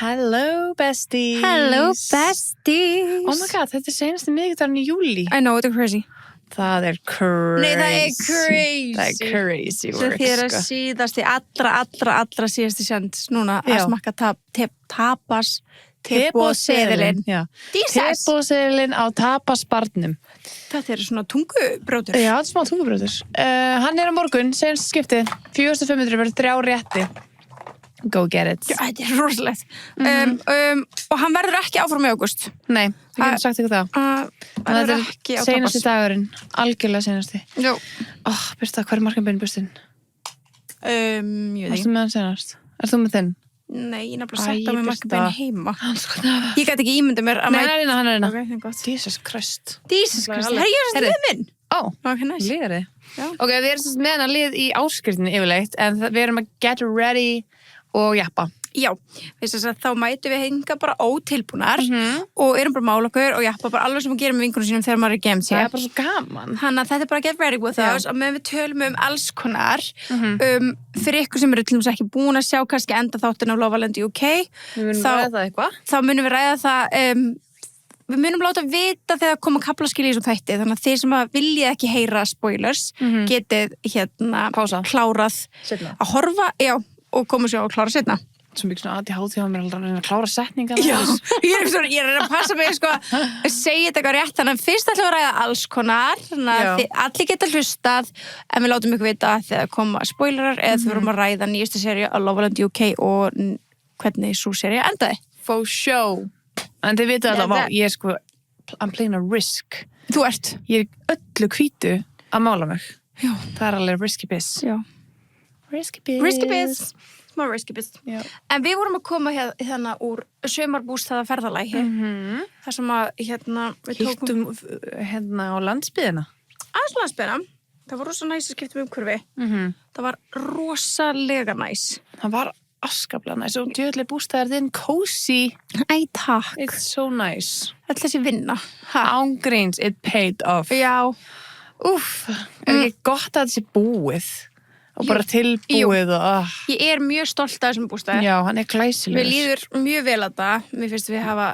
Hello besties. Hello besties. Oh my god, þetta seinasti miðvikudagurinn í júlí. I know, þetta crazy. Það crazy. Nei, það crazy. Það crazy Svo work, þér síðasti, allra síðasti sjans núna að smakka tapas, teboðseðilinn. Jesus. Teboðseðilinn á tapasbarnum. Þetta svona tungubrjótur. Já, þetta smá tungubrjótur. Hann á morgun, seinasta skiptið. 4.500 verður 3 rétti. Go get it. Já, þetta rosalegt. Og hann verður ekki áfram í ágúst. Nei, við getum sagt ykkur það. Verður ekki á tapas. Seinasti dagurinn, algjörlega seinasti. Jó. Birta, hver markanbeinbustin? Ég veit Varstu með hann seinast? Þú með þinn? Nei, ég nefnilega sett á mig markanbein heima. Ég gæti ekki ímynda mér að Nei, hann er hérna. Ok, það er gott. Jesus Christ. Jesus Christ. Herri, ég er það minn. Ok, nice. Liðari. Já. Ok, við erum með hann lið í áskriftinni yfirleitt, en við erum að get ready og jappa. Já, þá mætum við hinga bara ótilbúnar og erum bara að mála okkur og jappa bara alveg sem við gerum með vinkunum sínum þegar maður er gemt Það bara svo gaman. Þannig að þetta bara get ready with us og meðan við tölum alls konar fyrir ykkur sem eru til dæmis ekki búin að sjá kannski enda þáttin af Love Island UK þá munum við ræða það við munum láta vita þegar koma kaflaskil í þessum þætti þannig að þeir sem vilja ekki heyra spoilers getið Pása. klárað að horfa og koma sér og klára setna. Svo mikið svona ADHD hjá mér að reyna að klára setninga. Já, ég er að passa mig að segja þetta eitthvað rétt, þannig að fyrst ætlum við að ræða alls konar, þannig að allir geta hlustað, en við látum ykkur vita þegar koma spoilerar eða við vorum að ræða nýjastu seríu af Love Island UK og hvernig svo seríu endaði. For show. En þið vitið alltaf, ég I'm playing a risk. Þú ert. Ég öllu hvítu að mála mig. Já. Það alveg risky biz. Já. Risky biz. Risky biz. Smá risky biz. Já. En við vorum að koma hérna úr sumarbústaða ferðalagi. Það sem að við tókum á landsbyðina. Aðeins landsbyðina. Það var rosa næs að skipta umhverfi. Það var rosalega næs. Það var afskaplega næs og djöðlega bústaðar þinn cozy. Æ, takk. It's so nice. Öll þessi vinna. Ángríns, it paid off. Já. Ekki gott að þetta sé búið og bara tilbúið og Ég mjög stolt af þessum bústaði. Já, hann glæsilegur. Mér líður mjög vel að það. Mér finnst við hafa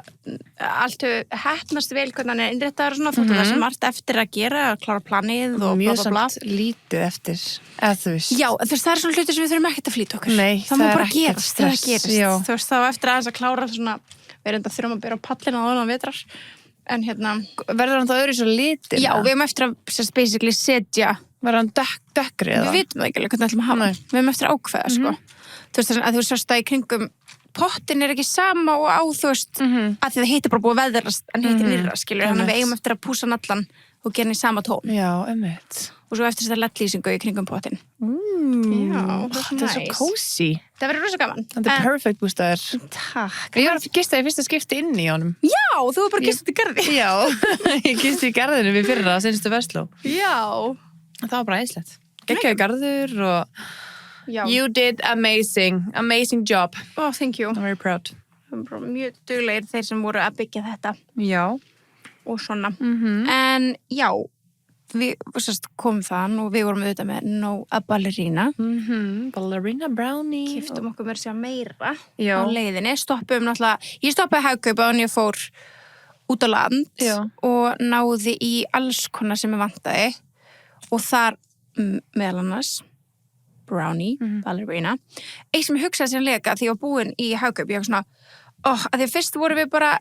allt heppnast vel hvernig hann innréttaður og svona þótt að það sem margt eftir að gera, að klára planið og mjög bla bla bla. samt lítið eftir eða þú veist. Já, það er svona hlutir sem við þurfum ekkert að flýta okkur. Nei, það má bara ekkert gerast, stress. það gerist. Já. Þú veist, þá eftir aðeins að klára svona, við erum þurfum að bera á pallina á þannig vetrar. En verður hann þá öðru svo litir? Já, við erum eftir að basically setja verður hann dökkri eða? Við vitum það ekki alveg hvernig ætlum að hafa. Við erum eftir að ákveða, sko. Þú veist, að þú sérst að í kringum pottin ekki sama og á, þú veist, að því það heitir bara búið að veðrast en heitir nýrra, skilur. Þannig að við eigum eftir að púsa hann allan og gera hann í sama tón. Já, einmitt. Og svo eftir þetta LED-lýsingu í kringum pottin. Já, það svo cozy. Það verður rosa gaman. Þetta perfect bústaður. Takk. Ég var að gista í fyrsta skipti inn í honum. Já, þú var bara gistið í garði. Já, ég gisti í garðinu við fyrra að seinustu versló. Já. Það var bara æðislegt. Geggjaður garður og you did amazing job. Oh, thank you. I'm very proud. Mjög duglegir þeir sem voru að byggja þetta. Já. Og svona. En já, við komum þann og við vorum auðvitað með a ballerina. Ballerina brownie. Kiftum okkur með sér meira Já. á leiðinni. Stoppuðum náttúrulega, ég stoppaði Hagkaup og ég fór út á land og náði í alls konar sem ég vantaði. Og þar meðal annars brownie, ballerina. Eitt sem ég hugsaði sem leika því ég var búin í Hagkaup, ég var svona, að því að fyrst voru við bara,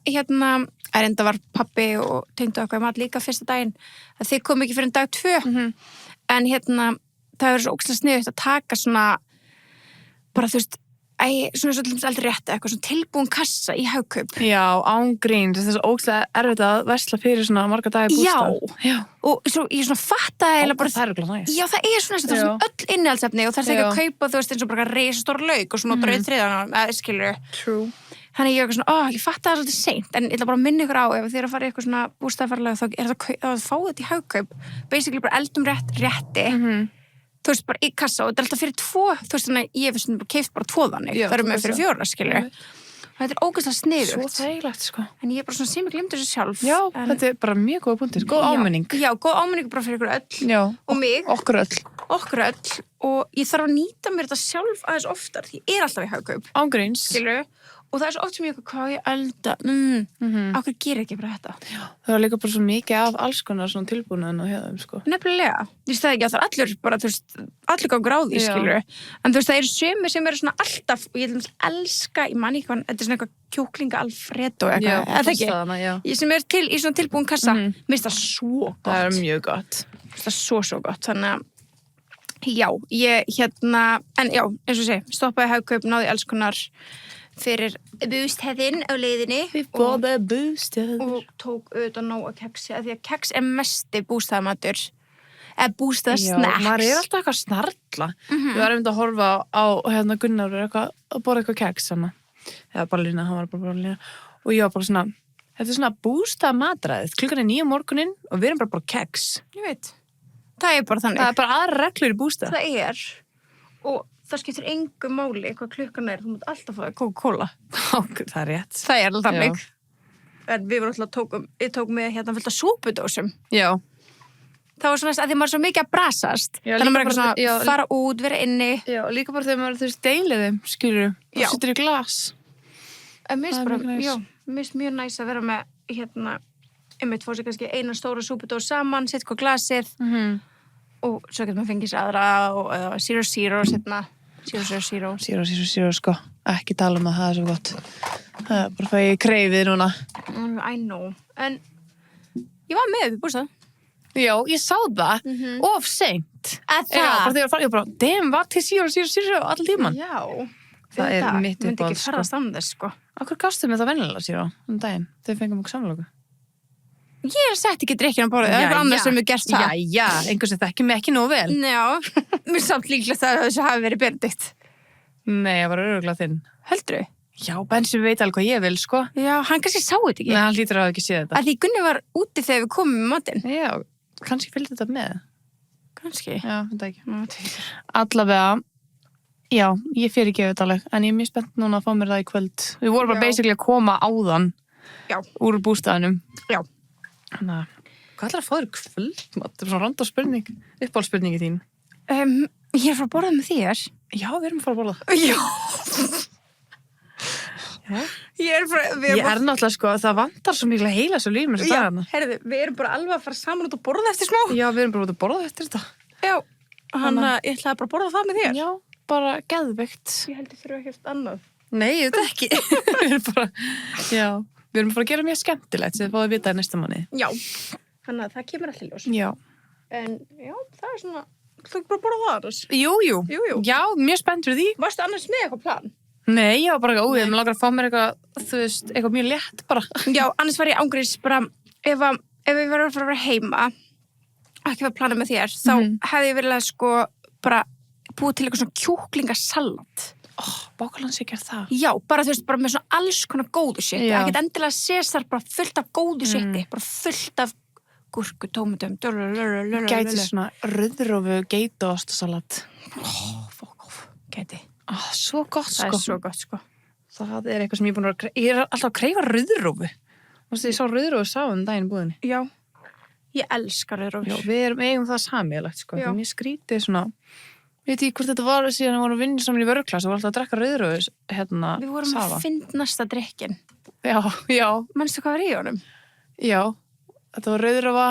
enda var pabbi og tengdu okkar mat líka fyrsta daginn, að þið kom ekki fyrir dag 2. En það verður svo ógeðslega sniðugt að taka svona, bara þú veist, svona svo til dæmis aldrei rétt eitthvað svona tilbúin kassa í Hagkaup. Já, ángrín, það er svo ógeðslega erfitt að versla fyrir svona marga dagi bústað. Já, og svo ég svona fattaði eiginlega bara. Það er okkur næst. Já, það er svona það er svona öll innihaldsefni og það er ekki að kaupa þú veist eins og bara risastór lauk og svona drauð þriðan, skilur. True. Þannig ég var svona, ég fattaði það svolítið seint, en ég ætla bara að minna ykkur á ef þið eru að fara í eitthvað svona bústaðarferðalag þá er það að fá þetta í Hagkaup, basically bara eldum rétti. Þú veist, bara í kassa og þetta er alltaf fyrir 2, þú veist, þannig að ég veist bara keypt bara 2 þannig, það eru með fyrir 4, skilur. Og þetta er ógeðslega sniðugt. Svo þægilegt, sko. En ég er bara svona sem ég glemdi þessu sjálf. Já, þetta er bara mjög góð punktur, góð áminning. Já, góð áminning bara fyrir ykkur öll. Já, og mig. Okkur öll. okkur öll og ég þarf að nýta mér þetta sjálf aðeins oftar því ég alltaf í Hagkaup. Ángríns. Skilurðu? Og það svo oft sem ég hvað ég elda. Ákveð gerir ekki bara þetta. Já. Það var líka bara svo mikið af alls konar svona tilbúnaðin á hjá þeim, sko. Nefnilega. Ég stæði ekki að það er allur bara, þú veist, allur gangur á því, skilurðu. En þú veist, það eru sumir sem eru svona alltaf, og ég elska, ég man ekki hvað, þetta er svona eitthvað kjúklinga Alfredo eitthvað. Eða ekki? Sem er til í svona tilbúin kassa. Mér finnst það svo gott. Það er mjög gott. Mér finnst það svo gott. Þannig að, já, en já, eins og segi, stoppaði Hagkaup, náði alls konar fyrir bústæðin á leiðinni og tók auðvitað nóg að keksi því að keks er mesti bústæðamatur eða bústæðasnacks. Já, maður er alltaf eitthvað snarla. Við varum að horfa á Gunnar að borða eitthvað keks hana. Eða Ballína, hann var bara Ballína og ég var bara svona, þetta er svona bústæðamatræðið, klukkan er 9 morguninn og við erum bara keks. Ég veit, það er bara þannig. Það er bara aðra reglur í bústæð. Það er, og það skiptir engu máli hvað klukkan er, þú mútt alltaf fá Coca-Cola. Það er rétt. Það er alveg þannig. En við vorum alltaf ég tók með fullt af súpudósum. Já. Það var svona að því maður er svo mikið að brasast. Já, þannig að maður er eitthvað svona fara út, vera inni. Já, líka bara þegar maður þú veist deilið þeim, skilur þú, og setur í glas. En mér finnst mjög næs að vera með einmitt fór sér kannski eina stóra súpudós saman, setja hvað glasið. Og svo getur maður fengið sér aðra og Zero setna. Zero, sko. Ekki tala um það er svo gott. Það er bara að ég kreifið núna. I know. En ég var með upp í bústað. Já, ég sá það. Of seint. Það? Já, bara þegar ég var bara, damn, var til Zero allan tíman. Já. Það er mitt myndi ekki ferðast án þess, sko. Akkur gastu með það venjulega, Zero, daginn. Þau fengum okkur samloku. Ég sett ekki drikkina á borðið, það er eitthvað annars sem við gert það. Já, einhvers veit ekki með ekki nóg vel. Já, mér samt líklegt að þessu hafi verið Benedikt. Nei, ég var örugglega þinn. Heldurðu? Já, Bensi veit alveg hvað ég vil, sko. Já, hann kannski sá þetta ekki. Nei, hann hlýtur að hafa ekki séð þetta. Að því Gunni var úti þegar við komum með matinn. Já, kannski fylgdi þetta með. Kannski. Já, þetta ekki. Allavega, já, ég fyrirgefi þetta alveg, en ég er mjög spennt núna að fá mér það í kvöld. Við vorum bara basically að koma áðan úr bústaðinum. Já. Þannig að, hvað ætlar að fá þér kvöldmat? Það er svona random spurning, uppáhaldsspurningi þín. Ég er frá að borða með þér. Já, við erum að fara að borða. Já. Ég er náttúrulega, sko, það vantar svo miklu heila svo líf með þessu dagana. Herðu, við erum bara alveg að fara saman út og borða eftir smá. Já, við erum bara út að borða eftir þetta. Já, ég ætlaði bara að borða það með þér. Já, bara geðveikt. Ég held ég þurfa ekkert annað. Nei, þetta ekki. Við erum bara að gera mjög skemmtilegt sem þið báðu að vita í næsta mánuði. Já, þannig að það kemur allir ljós. Já. En já, það er svona, þú ekki bara að borða það annars? Jú. Já, mjög spennt fyrir því. Varstu annars með eitthvað plan? Nei, ég var bara ég mig langar að fá mér eitthvað, þú veist, eitthvað mjög létt bara. Já, annars var ég ángríns bara, ef ég var að fara heima, ekki var að plana með þér, þá hefði ég verið að sko bara búið til eitthvað svona kjúklingasalat. Bákalans ég gerð það. Já, bara þú veist, bara með svona alls konar góðu shit. Ekkert endilega Cæsar, bara fullt af góðu shiti. Bara fullt af gúrku, tómatum. Gæti svona rauðrófu geitaostasalat. Fuck off. Gæti. Svo gott, sko. Það er svo gott, sko. Það er eitthvað sem ég er búin að ég er alltaf að kreifa rauðrófu. Þú veist, ég sá rauðrófu daginn í búðinni. Já. Ég elska rauðrófur. Já, við eigum það sameiginlegt, sko. Mér skrítið svona ég veit ekki hvort þetta var síðan við vorum að vinna saman í vöruklas og vorum alltaf að drekka rauðrauðs Við vorum að fyndnasta drykkin. Já. Manstu hvað var í honum? Já, þetta var rauðrauða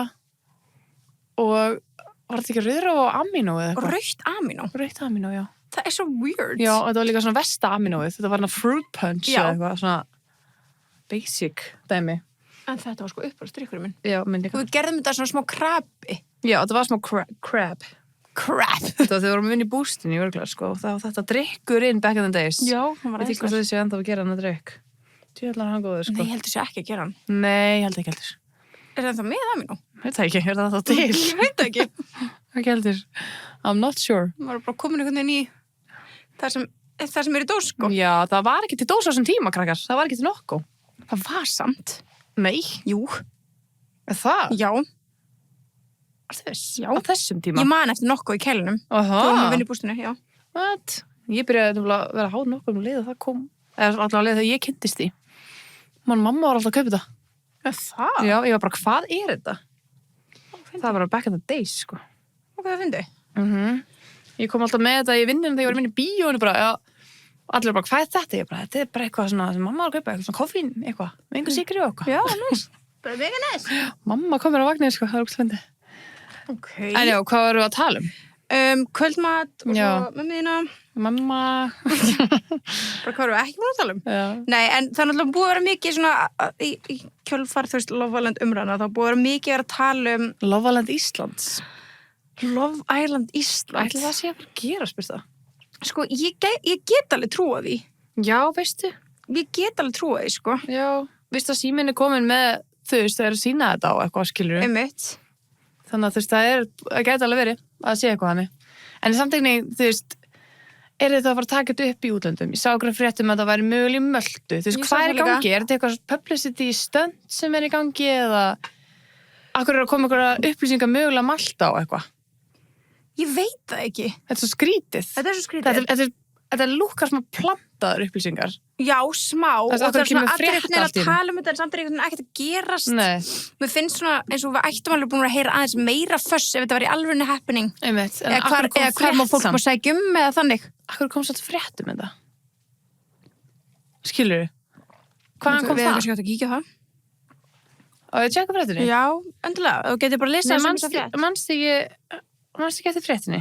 og var þetta ekki rauðrauða og amínó eða eitthvað? Og rautt amínó? Rautt amínó, já. Það er svo weird. Já, þetta var líka svona vesta amínóið. Þetta var fruit punch eða eitthvað, svona basic dæmi. En þetta var sko uppáhaldsdrykkurinn minn. Já, minn líka. Og við gerðum þetta svona smá krabbi. Já, þetta var smá crab. Þetta var þegar við vorum að vinna í bústinni í vöruglas, sko. Það var þetta drykkur inn back in the days. Já, hann var æðislegur. Ég veit ekki hvort þau séu enda að gera hann að drykk. Tjóðlar hann góður, sko. Nei, ég heldur sér ekki að gera hann. Nei, ég held ekki heldur. Er það með amínó? Veit það ekki, er það þá til? Ég veit ekki. Ekki heldur. I'm not sure. Það var bara komin einhvern veginn í það sem er í dós, sko. Já, það var ekki til dós á þessum tíma, krakkar. Það var ekki til nokkuð. Það var samt. Nei. Jú. Það? Já. Já. Á þessum tíma? Ég man eftir nokkuð í kælinum. Þú varum að vinna í bústinu, já. What? Ég byrjaði að vera háð nokkuð um leið og það kom. Eða alltaf leið þegar ég kynntist því. Mamma var alltaf að kaupa þetta. Það? Já, ég var bara, hvað er þetta? Það var back in the days, sko. Og hvað það fyndi? Ég kom alltaf með þetta í vinnunum þegar ég var að vinna í bíó og bara, já, allir bara, hvað er þetta? Ég bara, þetta er bara eitthvað svona sem mamma var að kaupa, eitthvað svona koffín, eitthvað, með einhver sykri og eitthvað. Já, næs. Bara mega næs. Mamma kom mér á vagnir, sko, það er ógst fyndið. Ok. En já, hvað varum við að tala um? Kvöldmat og Já. svo mömmuðina. Mamma. Bara hvað erum við ekki búin að tala um? Já. Nei, en það er náttúrulega búið að vera mikið svona í kjölfar, þú veist, Love Island umræðna, þá búið að vera mikið að vera að tala um Love Island Íslands. Love Island Ísland. Ætli það sé að fara að gera, spyrst það? Sko, ég get alveg trúa því. Já, veistu? Ég get alveg trúa því, sko. Já. Veistu að síminn er komin með, þú veist, það er að sína þetta á eitthvað, skilur við. Einmitt. Þannig að þú veist, það gæti alveg verið að sé eitthvað hannig. En samtegni, þú veist, er þetta að fara að taka þetta upp í útlöndum? Ég sá okkur fréttum að það væri mögulega í Möltu. Þú veist, Ég sá hvað það er í gangi? Er þetta eitthvað publicity stunt sem er í gangi eða akkur er að koma einhverja upplýsingar mögulega Malta á eitthvað? Ég veit það ekki. Þetta er svo skrítið. Þetta er svo skrítið. Þetta lúkkar sem að plantaður upplýsingar. Já, smá. Það er Og það er svona kemur allir frétt einhvern veginn allt í að einu. tala um þetta en samt er einhvern veginn ekkert að gerast. Nei, Mér finnst svona eins og við ættum alveg búin að heyra aðeins meira fuss ef þetta var í alvörunni happening. einmitt. En Eða hvar má fólk má sækja eða þannig. Akkur kom svolítið frétt um þetta? Skilur þú? Hvaðan kom Við það? erum kannski átt að kíkja á það. Og ég tjekka fréttinni? Já, endilega. Þú getur bara að lesa Nei, sem þessa frétt. manstu ekki eftir fréttinni?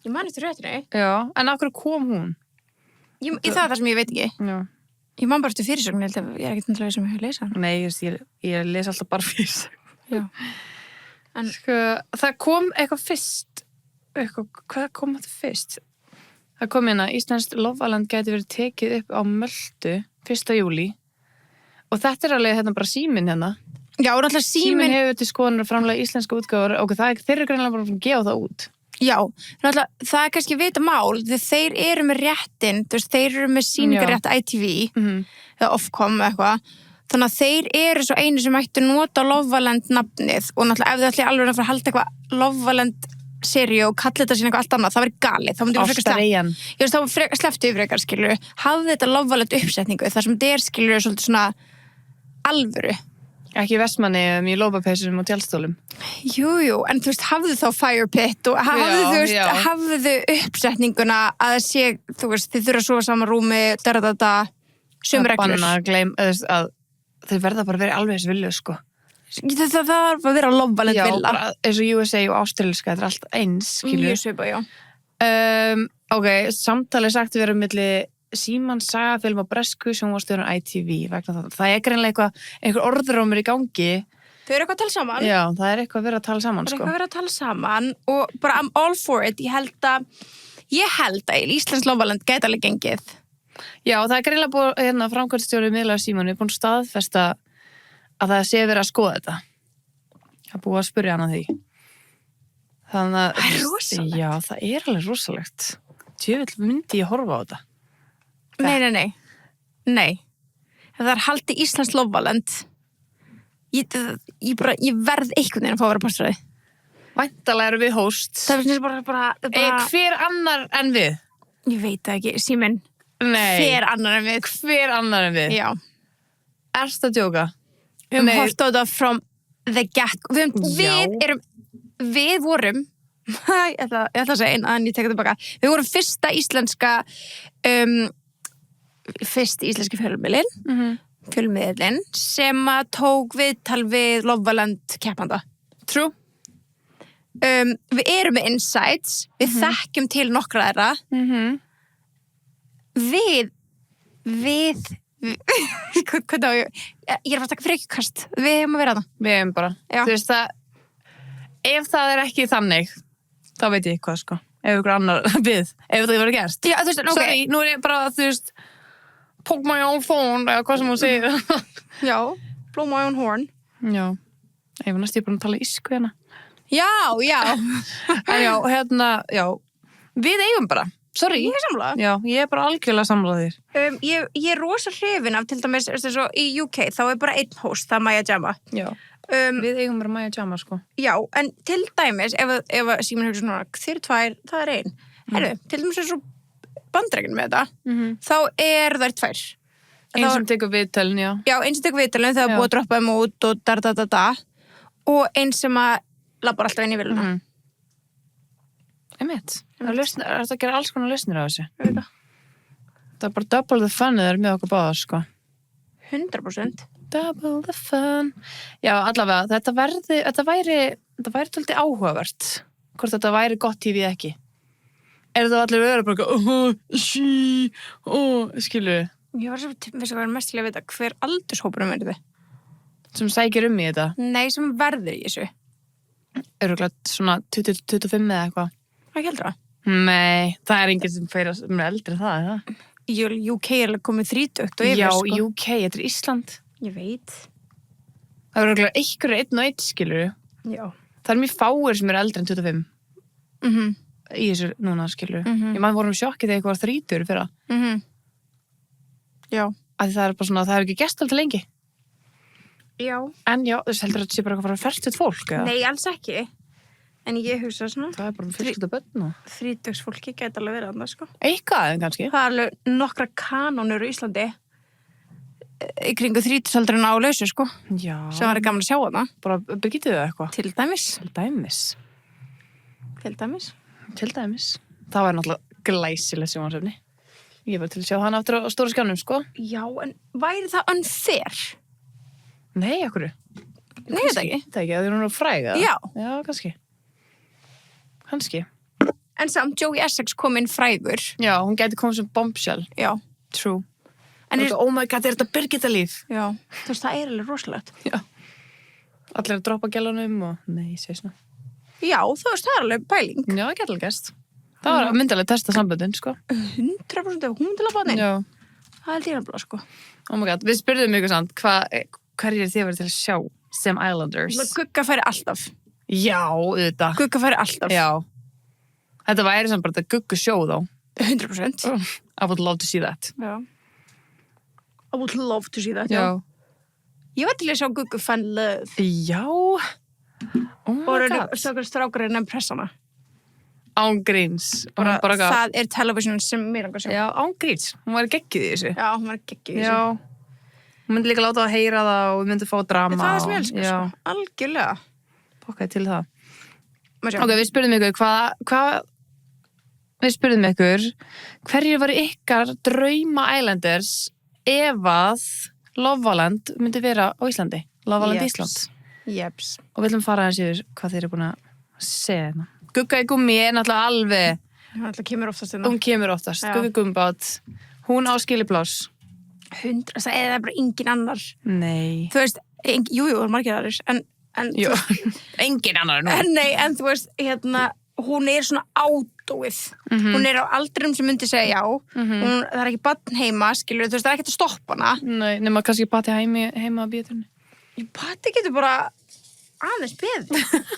Ég man eftir fréttinni. Já, en akkur kom hún? Það er það sem ég veit ekki. Já. Ég man bara eftir fyrirsögn, ég held að ég er ekkert endilega sem ég hefur lesað. Nei, ég les alltaf bara fyrst. Já. En Sko, það kom eitthvað fyrst. Hvað kom þetta fyrst? Það kom hérna, Íslands Love Island gæti verið tekið upp á Möltu 1. júlí. Og þetta er alveg hérna bara síminn hérna. já, og náttúrulega Síminn síminn. hefur til skoðunar að framlega íslenska útgáfur og þeir eru greinilega bara að gefa það út. Já, náttúrulega, það er kannski vita mál þegar þeir eru með réttin, þú veist, þeir eru með sýningarétt ITV eða Ofcom eitthvað, þannig að þeir eru svo einu sem ættu nota Love Island nafnið og náttúrulega ef þau ætli alveg að fara að halda eitthvað Love Island seríu og kalla þetta sín eitthvað allt annað, það væri galið, þá myndi við frekar Ástareyjan. ég veist, þá var slepptu yfir eitthvað, skilur hafði þetta Love Island uppsetningu, þar sem þetta er, skilur svolítið svona alvöru. Ekki Vestmanni í lópapeysum og tjaldstólum. Jú, en þú veist, hafðu þá fire pit og hafðu, Já, þú veist, já. hafðu uppsetninguna að það sé, þú veist, þið þurfa að sofa saman rúmi, sömu reglur. Að þeir verða bara að vera alveg þessi vilju, sko. Það þarf að vera lofvalend Já, villa. bara eins og USA og Ástralska, þetta er allt eins, skilju. Mjög svipa, já. Ok, samtalið sagt að vera milli Símans, Sagafilm og Bresku sjónvarpsstöðvar ITV vegna það. Það er greinlega einhver orðrómur í gangi. Þau eru eitthvað að tala saman. Já, það er eitthvað að vera að tala saman, Það er sko. eitthvað að vera að tala saman og bara I'm all for it. Ég held að Íslands lofvalend gæti alveg gengið. Já, það er greinlega búið, hérna, framkvæmdastjóri miðlaga Símon er búin að staðfesta að það sé verið að skoða þetta. Það er búið að spyrja hana því. Þannig að... Það er rosalegt. Já, það er alveg rosalegt. Djöfull myndi ég horfa á þetta. Nei. Það er haldið Íslands lofvalend. Ég verð einhvern veginn að fá að vera pastræði. Væntalega eru við host. Það finnst bara Hver annar en við? ég veit það ekki, Síminn. Nei. Hver annar en við. Hver annar en við? Já. Erstu að djóka? Við höfum Nei. hort á þetta from the get. Við vorum ég ætla að segja eina en ég tek þetta baka. Við vorum fyrsta íslenska fyrsti íslenski fjölmiðlinn sem að tók viðtal við Lofvalend keppanda. True. Við erum með insights, við þekkjum til nokkra þeirra. Hvernig á ég er að fara að taka frekjukast. Við hefum að vera það. Við hefum bara. Já. Þú veist það, ef það er ekki þannig, þá veit ég hvað, sko. Ef ykkur annar við, ef það verður gerst. Já, þú veist, ok. Sorry, nú er ég bara, þú veist, poke my own phone, eða hvað sem hún segir. Já, blow my own horn. Já. Ég var næst ég búin að tala ísku hérna. Já. En já, hérna, já. Við eigum bara. Sorry. Ég er sammála. Já, ég er bara algjörlega sammála þér. Ég er rosa hrifin af til dæmis, svo í UK, þá er bara einn host, það er Maya Jama. Já. Við eigum bara Maya Jama, sko. Já, en til dæmis, ef Símon hugsa svona, þér tvær, það er ein. Herru, til dæmis er svo bandrækinn með þetta, þá er þær tvær. Einn sem tekur viðtölin, já. Já, einn sem tekur viðtölin, það er Já. búið að droppa þeim út og og einn sem að labbar alltaf inn í véluna. Einmitt. Það er að gera alls konar lausnir á þessu. Auðvitað. Það er bara double the fun eða með okkur báðar, sko. 100%. Double the fun. Já, allavega, þetta væri tóldi áhugavert. Hvort þetta væri gott TV ekki. Það allir verið bara skilu. Ég var svo, veist að vera mest til að vita hver aldurshópurum verði þið? Sem sækir í þetta. Nei, sem verður í þessu. Örugglega svona 20-25 eða eitthvað. Hvað heldur það? Nei, það er enginn sem fyrir sem er eldri en það, eða? UK er alveg komið 30 og yfir, Já, sko. UK, þetta er Ísland. Ég veit. Það er örugglega einhverju 1 og 1, skilur. Já. Það er mjög fáir sem eru eldri en 25 Mhm. í þessu núna, skilur. Mhm. Ég maður vorum sjokkið þegar eitthvað var 30 fyrra. Mhm. Já. Af því það er bara svona, það er ekki gest alltaf lengi. Já. En já, þess heldur að þetta sé bara eitthvað fara ferstuð fólk, eða? Nei, alls ekki. En ég hugsa svona, Það er bara fjölskylda börn og... 30 fólki gæti alveg verið annað, sko. Eitthvað, en kannski. Það er alveg nokkra kanónur í Íslandi í kringu 30-aldurinn á lausu, sko. Já. Sem var gaman að sjá hana. Bara byrgitið þau eitthvað. Til dæmis. Til dæmis. Til dæmis. Til dæmis. Það var náttúrulega glæsileg sjónvarpsefni. Ég var til að sjá hana aftur á stóra skjánum, sko. Já, en væri það unfair? Nei, okkur. Nei, þetta ekki. Það ekki, að hún er fræg, eða? Já. Já, kannski. Kannski. En samt, Joey Essex kom inn frægur. Já, hún gæti komið sem bombshell. Já. True. En En oh my god, er þetta Birgitta líf? Já. Þú veist, það er alveg rosalegt. Já. Allir að droppa gælunum og... Nei, ég segi svona. Já, þú veist, það er alveg pæling. Já, það gæti alveg gæst. Það var myndilega að testa samböndin, sko. 100% ef hún til að báða inn. Já. Það held ég alveg, sko. Oh my god, við spurðum ykkur samt, hverjir þið verið til að sjá sem Islanders? Gugga færi alltaf. Já, auðvitað. Gugga færi alltaf. Já. Þetta væri samt bara þetta Guggu sjó, þó. 100%. I would love to see that. Já. I would love to see that. Já. Ég var til að sjá Guggu fan love. Já. Oh my Og god. stakar strákurinn en pressana. Án gríns. Bara, Bara eitthvað- það er television sem mér langar að sjá. Já, án gríns. Hún var geggjuð í þessu. Já, hún var geggjuð í þessu. Já. Hún myndi líka láta að heyra það og við myndum fá drama. Það er sem ég elskar, Já. sko. Algjörlega. Fokkaði til það. Má sjá. Ok, við spurðum ykkur við spurðum ykkur hverjir var ykkar drauma Islanders ef að Loveland myndi vera á Íslandi. Loveland Jeps. Ísland. Jeps. Og við ætlum að fara aðeins yfir hvað þeir eru búin að segja hérna. Gugga í gummi er náttúrulega alveg, Það alltaf kemur oftast inn á. hún kemur oftast, Já. Gugga í gumbát, hún á skilipláss. 100, það er bara engin annar. Nei. Þú veist, jú, það er margir aðrir, en Jú, engin annar nú. en þú veist, hérna, hún er svona ádóið. Hún er á aldrum sem myndi segja já. Það er ekki barn heima, skilur, þú veist, það er ekkert að stoppa hana. Nei, nema kannski Patti heima á bíðuturni. Patti getur bara aðeins beðið.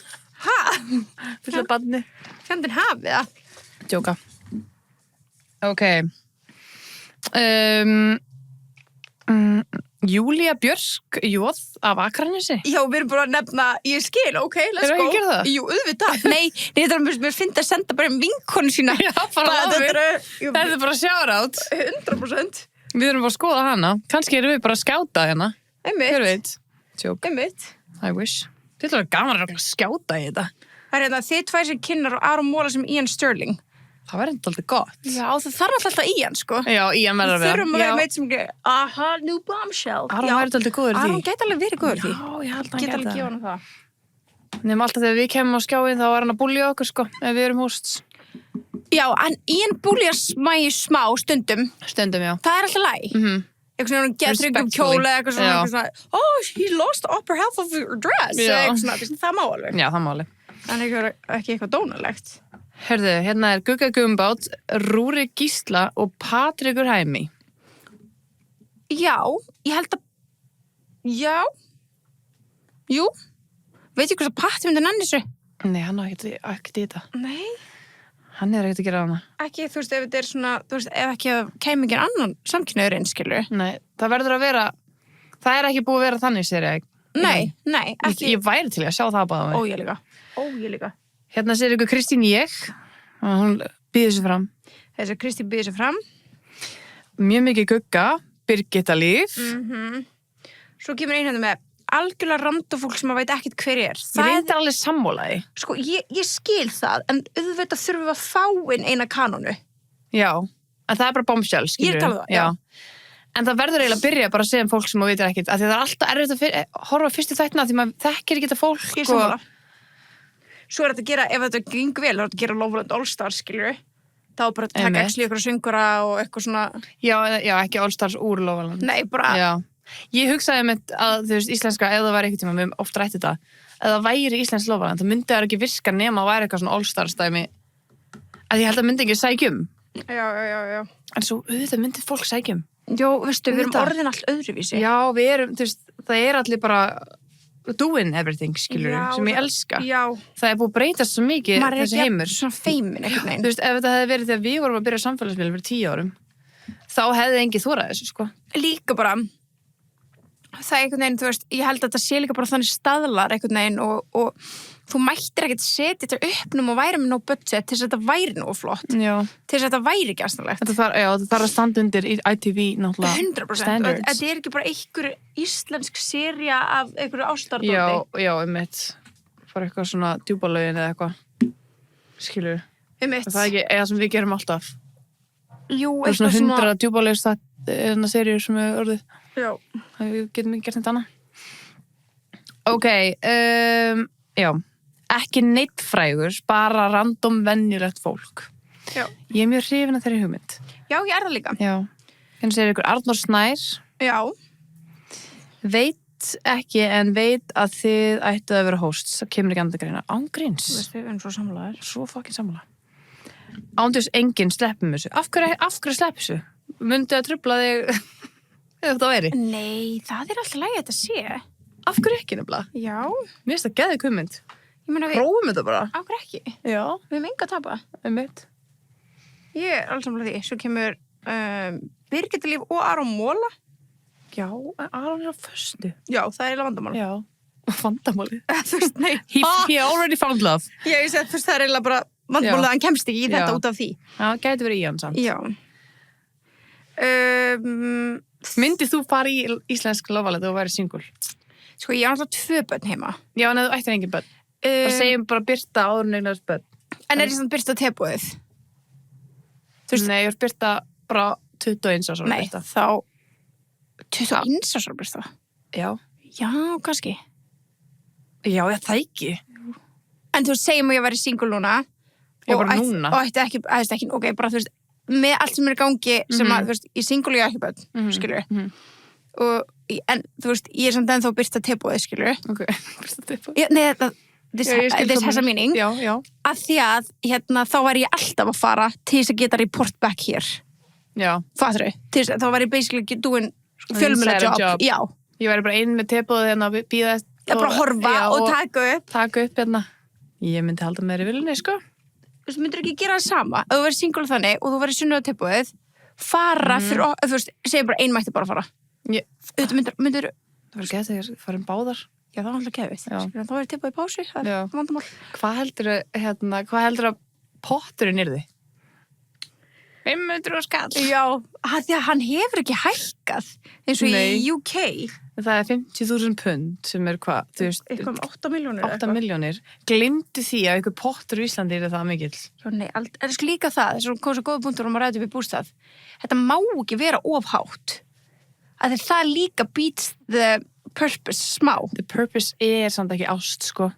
Fulla barni. Fjandinn hafið það. Djóka. Ok. Júlía Björk Jóð af Akranesi. Já, við erum bara að nefna, ég skil, ok, let's Erum við go. ekki að gera það? Jú, auðvitað. Nei, þetta er mér finnst að senda bara vinkonu sína. Já, bara love it. Þetta Þetta er bara shout-out. 100%. Við erum bara að skoða hana. Kannski erum við bara að skjáta hérna. Hver Einmitt. veit? Tjók. Einmitt. I wish. Þetta var gaman að skjáta í þetta. Það er hérna, þið tvær sem kynnar og Aron Móla sem Ian Sterling. Það var enda alltaf gott. Já, það þarf alltaf Ian, sko. Já, Ian verður að vera. Þurfum að vera meitt sem ekki, aha, new bombshell. Aron væri alltaf góður í því. Aron gæti alveg verið góður í því. Já, ég held að Gæti hann alveg geta gefa það. hann það. Nefnum alltaf þegar við kemum á skjáin þá var hann að búlja okkur sko, ef við erum hosts. Já, en Ian búljar smá stundum. Stundum, já. Það er alltaf læg. Eitthvað svona, hún getur ykkur Respectfully. kjóla eitthvað Já. svona, oh, he lost upper half of your dress. Já. Eitthvað svona, veist, það má alveg. Já, það máli. En ekki eitthvað dónalegt. Herðu, hérna er Gugga Gumbát, Rúri Gísla og Patrikur Hæmi. Já, ég held að, já, jú, veit ég hvers að Patti myndi nanni þessu? Nei, hann á ekkert í þetta. Nei. Hann er ekkert að gera hana. Ekki, þú veist, ef þetta er svona, þú veist, ef ekki að kemur ekki annan samkynniður inn, skilur. Nei, það verður að vera, það er ekki búið að vera þannig, sér ég. Nei, ekki. Ég væri til að sjá það báða mig. Ó, ég líka. Hérna sér ykkur Kristín ég, og hún býður sér fram. Þess að Kristi býður sér fram. Mjög mikið Gugga, Birgitta Líf. Svo kemur einn hérna með algjörlega randofólk sem maður veit ekkert hver er. Ég reyndi alveg sammálaði. Sko, ég skil það, en auðvitað þurfum við að fá inn eina kanónu. Já, en það er bara bombshell, skilur. Ég er að tala um það, já. En það verður eiginlega að byrja bara að segja fólk sem maður veitir ekkert, af því það er alltaf erfitt að horfa fyrstu þættina, því maður þekkir ekki þetta fólk. Ég er sammála. Svo er þetta að gera, ef þetta gengur vel, þá er þetta að gera Love Island All Stars, skilur. Þá er bara að taka ekki ykkur söngura og eitthvað svona. Já, ekki All Stars úr Love Island. Nei, bara. Já. Ég hugsaði með að, þú veist, íslenska, ef það væri einhvern tíma, við höfum oft rætt þetta, ef það væri íslensk Love Island, það myndi það ekki virka nema að væri eitthvað svona All Stars dæmi, að ég held að myndi ekki sækjum. Já. En svo, auðvitað myndi fólk sækjum. Jó, veistu, við erum orðin allt öðruvísi. Já, við erum, þú veist, það er allir bara doing everything, skilur, sem ég elska. Já. Það er búið að breytast svo mikið þessi heimur. Maður er ekki svona feimin, einhvern veginn. Þú veist, ef þetta hefði verið þegar við vorum að byrja samfélagsmiðla fyrir 10 árum, þá hefði enginn þórað þessu, sko. Líka bara, það er einhvern veginn, þú veist, ég held að þetta sé líka bara þannig staðlar einhvern veginn og þú mættir ekkert setja þetta uppnum og væri með nóg budget til þess að þetta væri nóg flott. Já. Til þess að þetta væri ekki aðstæðanlegt. Þetta þarf að standa undir ITV, náttúrulega. 100%. Standards. Þetta er ekki bara einhver íslensk sería af einhverju ástardóti. Já, Fara eitthvað svona djúbalögin eða eitthvað. Skilur. Það er ekki, eða sem við gerum alltaf. Jú, eitthvað svona. Það er svona 100 djúbalögin seríur sem er orðið. Já. Við getum ekki gert þetta annað. Ok, já. Ekki neitt frægur, bara random venjulegt fólk. Já. Ég er mjög hrifin af þeirri hugmynd. Já, ég er það líka. Já. Þannig segir ykkur Arnór Snær. Já. Veit ekki en veit að þið ættu að vera hosts. Það kemur ekki andið greina. Ángríns. Þú veist, við erum svo sammálaðir. Svo fucking sammála. Ándjus enginn sleppum þessu. Af hverju slepp þessu? Mundi að trufla þig ef þetta væri? Nei, það er alltaf lægi að þetta sé. Af hverju ekki nefnilega? Já. Mér finnst það geðveik hugmynd. Prófum þetta bara. Af hverju ekki? Já. Við hefum enga að tapa. Einmitt. Ég er alls samlega því. Svo kemur Birgitta Líf og Aron Móla. Já, Aron er á föstu. Já, það er eiginlega vandamál. Já. Vandamálið. Þú veist, nei. He already found love. Já, ég segi, þú veist, það er eiginlega bara vandamálið að hann kemst ekki í þetta út af því. Já, gæti verið í hann samt. Já. Myndið þú fara í íslensk lofalega þegar þú væri single? Sko, ég er alltaf 2 börn heima. Já, en þú ættir engin börn. Það segjum bara Birta áður en eignast börn. En er það svona Birta teboðið? Nei, ég er Birta bara 21 ára Birta. Nei, þá 21 ára Birta? Já. Já, kannski. Já, það ekki. En þú segjum að ég væri single núna. Já, bara núna. Og ætti ekki, ok, bara þú veist, með allt sem er í gangi sem að, þú veist, ég single og ég ekki börn, skilur. En þú veist, ég er samt ennþá Birta teboðið, skilur. Ok, Birta teboðið. Nei, this has a meaning. Já. Að því að, þá væri ég alltaf að fara til þess að geta report back hér. Já. Fattur þau? Þá væri ég basically doing fjölmiðlajob. Já. Ég væri bara með teboðið hérna að bíða. Ég bara horfa og taka upp. Taka upp hérna. Ég myndi halda með þér í viljunni, sko. Þú veist, myndir ekki gera það sama. Ef þú verið single þannig og þú verið sunnuð á teboðið, fara fyrir, þú veist, segjum bara mætti bara fara. Myndir það verður geðið þegar farum báðar. Já, það var alltaf gefið. Þá verður teboðið í pásu, það er vandamál. Hvað heldur að potturinn yrði? 500 skall. Já, því að hann hefur ekki hækkað eins og í UK. Það er 50.000 pund sem er hvað, þú veist. Eitthvað 8 milljónir. 8 milljónir. Glimtu því að einhver pottur í Íslandi er það mikill. Já, nei, er sko líka það, þess að kom svo góða punktur að ræða upp í bústað. Þetta má ekki vera ofhátt. Að það líka beats the purpose smá. The purpose er samt ekki ást, sko.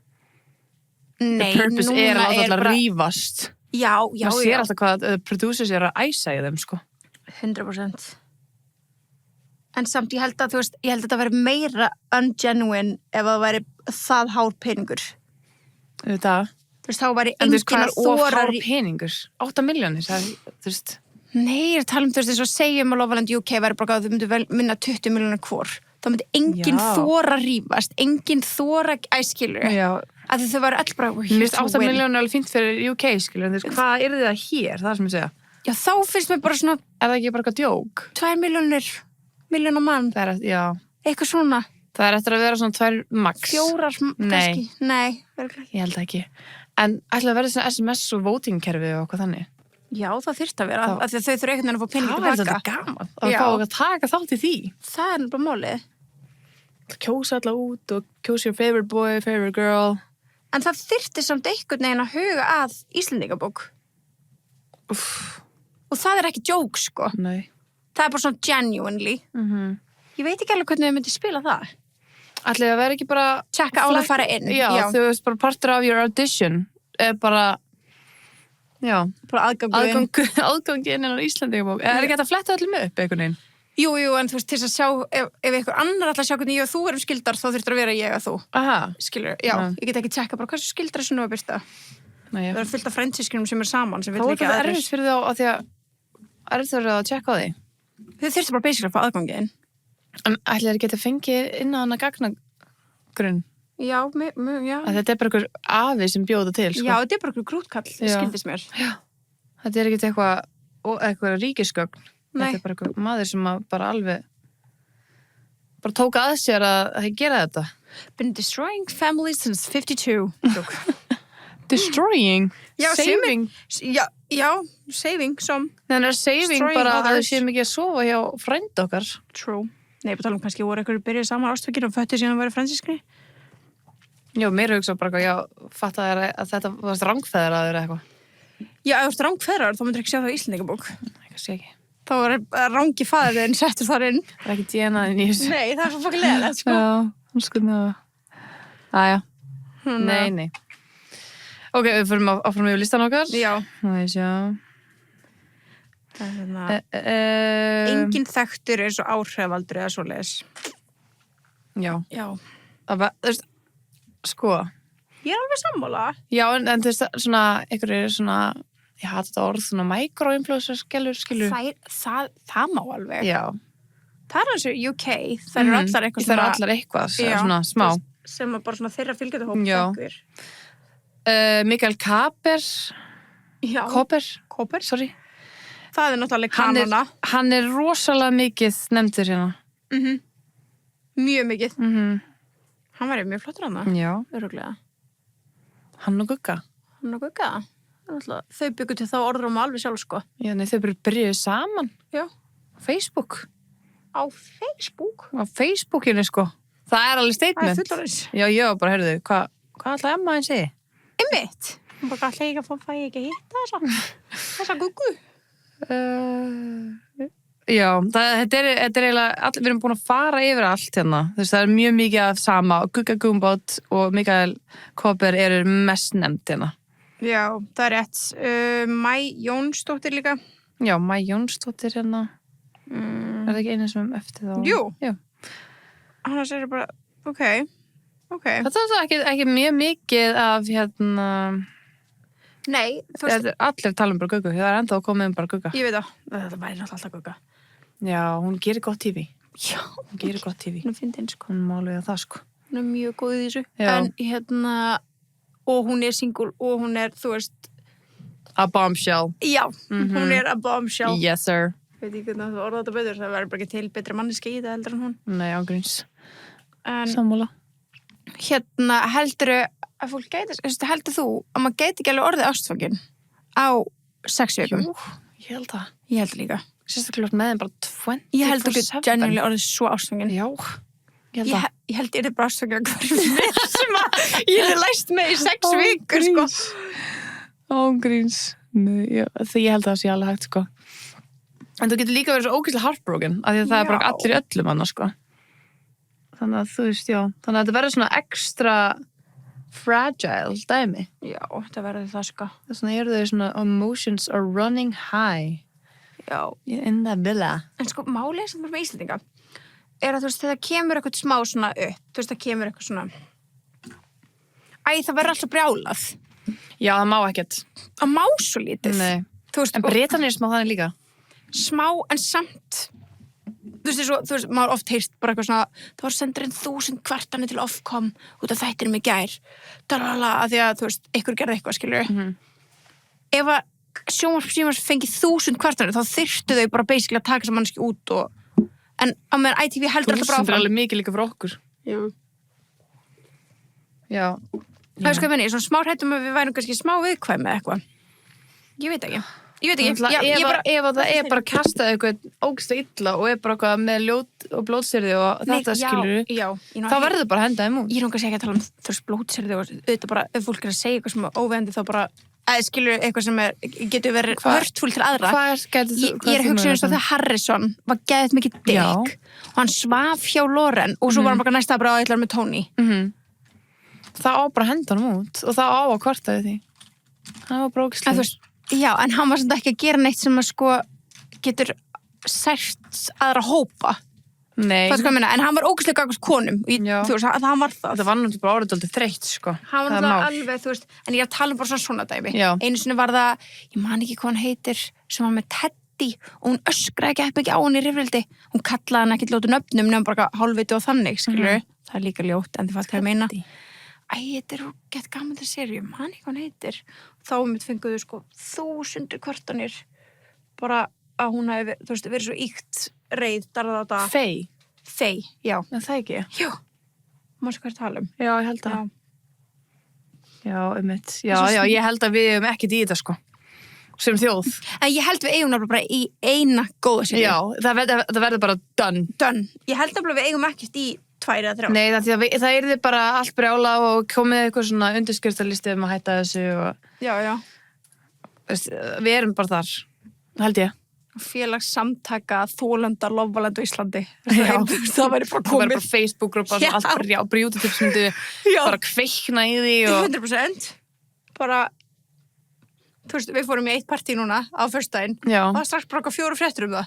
Nei, the purpose er alltaf að rífast. Já. Það sér alltaf hvað producers er að æsa í þeim, sko. 100%. En samt, ég held að þetta veri meira ungenuine ef það væri það hár peningur. Þetta? Þú veist, þá væri enginn að þóra... En þú veist, hvað er of hár peningur? 8 milljónir, þú veist. Nei, ég er að tala þú veist, eins og segjum að Love Island UK væri bara að þau myndu vel minna 20 milljónir hvor. Þá myndi enginn þóra rífast, enginn þóra æskilur. Já. Að þau væri öll bara... Mér finnst 8 milljónir alveg fínt fyrir UK, skilur, en þú veist, hvað er það hér, það sem ég segja? Já, þá finnst mér bara svona... Er það ekki bara eitthvað djók? 2 milljónir mann. Það er, já. Eitthvað svona. Það er eftir að vera svona 2 max. 4, kannski. Nei, verður ég held ekki. En ætla að vera svona SMS og voting-kerfi og eitthvað þannig. Já, það þyrfti að vera. Af því að þau þurfa einhvern veginn að fá peningi tilbaka. Það er þetta gaman. Að fá að taka þátt í því. Það er bara málið. kjósa alla út og kjósa your favorite boy, favorite girl. En það þyrfti samt einhvern veginn að huga að Íslendingabók. Og það ekki joke, sko. Nei. Það bara svona genuinely. Ég veit ekki alveg hvernig þau myndi spila það. Ætli það verður ekki bara... Tjekka áður að fara inn. Já, þú veist bara partur af your audition bara... Já. Bara Aðgangi inn á Íslandingabók. Ekki hægt að fletta öllum upp einhvern veginn? Jú, en þú veist, til að sjá, ef einhver annar ætla að sjá hvernig ég og þú erum skildar, þá þurftur að vera ég og þú. Aha. Skilur, já. Ég get ekki tjekka bara hversu skildar þessu nú að byrsta. Nei, það fullt af frændsískinum sem saman, sem vill ekki ekki aðrir. Það erfitt fyrir þá að því að erfitt að tjekka á því. Þau þurftu bara basically að fá aðgangi inn. En ætli þeir geta fengið inn á hana gagnagrunn? Já, já. Að þetta bara einhver afi sem bjóða til, sko. Já, þetta bara einhver grútkall, skildist mér. Já. Þetta ekki eitthvað ríkisgögn. Nei. Þetta bara einhver maður sem bara alveg bara tók að sér að gera þetta. Been destroying families since 52. Destroying? Já, saving? Já, saving som. Þannig saving bara að þau séum ekki að sofa hjá frænd okkar. True. Nei, bara tala kannski voru einhverju byrjuð saman ástökir og föttu síðan að vera fransískri. Já, mér hugsa bara fattaði að þetta var rangfeðraður eitthvað. Já, ef þú ert rangfeðraður, þá myndir ekki sjá það í Íslendingabók. Kannski ekki. Þá var rangi faðirinn settur þar inn. Það ekki DNA-inn í þessu. Nei, það svo fucking leiðilegt, sko. Já, hún skoði með það. Aja. Nei. Ok, við fyrir áfram yfir listan okkar. Já. Nú ég sjá. Það engin þekktur eins og áhrifaldur eða svoleiðis. Já. Það var, þú veist, sko. Ég alveg sammála. Já, en þú veist, svona, einhverju svona... Já, þetta orð svona micro-influencer skilur. Það má alveg. Já. Það eins og UK, það eru allar eitthvað svona... Það eru allar eitthvað, svona smá. Sem bara svona þeirra fylgjandi hóp þekkur. Mikael Kaper. Já. Koper, sorry. Það náttúrulega kanona. Hann rosalega mikið nefndur hérna. Mjög mikið. Hann var mjög flottur hana. Já. Örugglega. Hann og Gugga. Þau byggu til þá orður alveg sjálf, sko. Já, nei, þau byrjuðu saman. Já. Á Facebook. Á Facebook? Á Facebookinu, sko. Það alveg statement. Það fullorðis. Já, bara, heyrðu, hvað ætlaði Emma að segja? Einmitt. Hún bara ætlaði ekki að fæ ekki að hitta þessa Guggu. Já, þetta eiginlega, við erum búin að fara yfir allt hérna. Þú veist, það mjög mikið af sama. Gugga Gumbot og Mikael Koper eru mest nefnd hérna. Já, það rétt. Mæ Jónsdóttir líka. Já, Mæ Jónsdóttir hérna. Það ekki einu sem eftir þá? Jú. Já. Annars bara, ok. Þetta er ekki mjög mikið af hérna... Nei, þú veist... Allir tala bara Guggu, það ennþá að koma bara Gugga. Ég veit það, þetta væri náttúrulega alltaf Gugga. Já, hún gerir gott TV. Já. Hún gerir gott TV. Hún fyndin, sko. Hún máluði það, sko. Hún mjög góð í þessu. Já. En og hún single og hún þú veist... A bombshell. Já, hún a bombshell. Yes, sir. Veit ekki hvernig þú orða þetta betur, það verður bara ekki til betri manneski í þetta heldur en hún. Nei, ágríns. Sammála. Heldurðu að fólk heldur þú að maður gæti ekki alveg orðið ástfangin á 6 vikum? Jú, ég held það. Ég held líka. Sérstaklega með þeim bara 24/7. Ég held ekki genuinely orðið svo ástfangin. Já, ég held það. Ég held ég bara ástfangin að hverjum sem að ég læst með í 6 vikur, sko. Ágríns. Nei, því ég held það sé alveg hægt, sko. En þú getur líka verið svo ógeðslega heartbroken af því að það bara allir í öllum annars, sko. Þannig að þú veist, já. Þannig að þetta verður svona ekstra fragile dæmi. Já, þetta verður það, sko. Þess vegna eru þau svona emotions are running high. Já. In the villa. En sko, málið sem er með Íslendinga að þú veist, þegar kemur eitthvað smá svona upp, þú veist, það kemur eitthvað svona það verður alltaf brjálað. Já, það má ekkert. Það má svo lítið. Nei. Þú veist, en Bretanir smá þannig líka. Smá, en samt þú veist, maður oft heyrst bara eitthvað svona, það var sendur 1000 kvartanir til Ofcom út af þættinum í gær dalala, að því að, þú veist, einhver gerði eitthvað, skilur ef að sjónvarps fengið 1000 kvartanir, þá þyrftu þau bara basically að taka þessa mannski út en á meðan ITV heldur alltaf bara áfram. 1000 er alveg mikið líka fyrir okkur. Já. Það er sko að menni, svona smá hrættum að við værum kannski smá viðkvæm með eitthvað. Ég veit ekki. Ég veit ekki, Ef það er bara kastað eitthvað ógeðslega illa og er bara eitthvað með ljót og blótsyrði og þetta skilur þá verður bara að henda þeim út. Ég er ekki að tala þú veist blótsyrði og auðvitað bara ef fólk er að segja eitthvað sem er óvegandi þá bara skilur eitthvað sem getur verið hörtfúl til aðra. Ég er að hugsa eins og þegar Harrison var geðið mikið dick og hann svaf hjá Lauren og svo var hann bara næsta bara að ætla með Tony. Það á bara að henda hann út og það á að kvarta við því. Það var bara ógeðslega. Já, en hann var samt ekki að gera neitt sem að sko getur sært aðra hópa. Nei. Það er hvað að minna, en hann var ógeðslega gagnvart konum. Þú veist, hann var það. Það var náttúrulega bara orðið aldrei þreytt, sko. Hann var náttúrulega alveg, þú veist, en ég er að tala bara svona dæmi. Já. Einu sinni var það, ég man ekki hvað hann heitir, sem var með Teddy og hún öskraði ekki á hann í rifrildi. Hún kallaði hann ekkert ljótu nöfnum nefnum bara hálfviti og þannig, skilurðu. Það er líka ljótt, en þið fattu hvað ég meina. Þetta er gett gaman til seríu, man ekki hvað hann heitir. Þá mitt fenguðu sko 1000 kvartanir bara að hún hefði, þú veist, verið svo íkt reið darðata. Fey, já. En það ekki? Já. Mástu hvað tala um? Já, ég held að. Já, Já, ég held að við hefum ekkert í þetta, sko. Sem þjóð. En ég held við eigum nefnilega bara í eina góða seríu. Já, það verður bara done. Ég held nefnilega við eigum ekkert í 2 eða 3. Nei, það yrði bara allt brjála og komið eitthvað svona undirskriftarlisti að hætta þessu og... Já. Veist, við erum bara þar, held ég. Félagssamtaka þólenda lofvalend á Íslandi. Það væri bara komið. Það væri bara Facebook-grúpa og allt brjútutips myndi bara kveikna í því og... 100%. Bara... Þú veist, við fórum í eitt partí núna á föstudaginn. Já. Og það strax bara 4 fréttir það.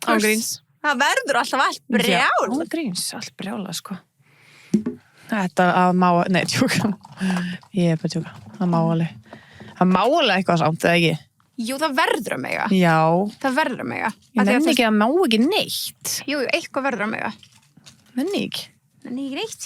Ángríns. Það verður alltaf allt brjál. Já, ángríns, allt brjála, sko. Þetta að má... Nei, tjóka. Ég er bara tjóka. Það má alveg eitthvað samt, eða ekki? Jú, það verður að mega. Já. Það verður að mega. Ég nenni ekki að má ekki neitt. Jú, eitthvað verður að mega. Nenni ekki. Nenni ekki neitt.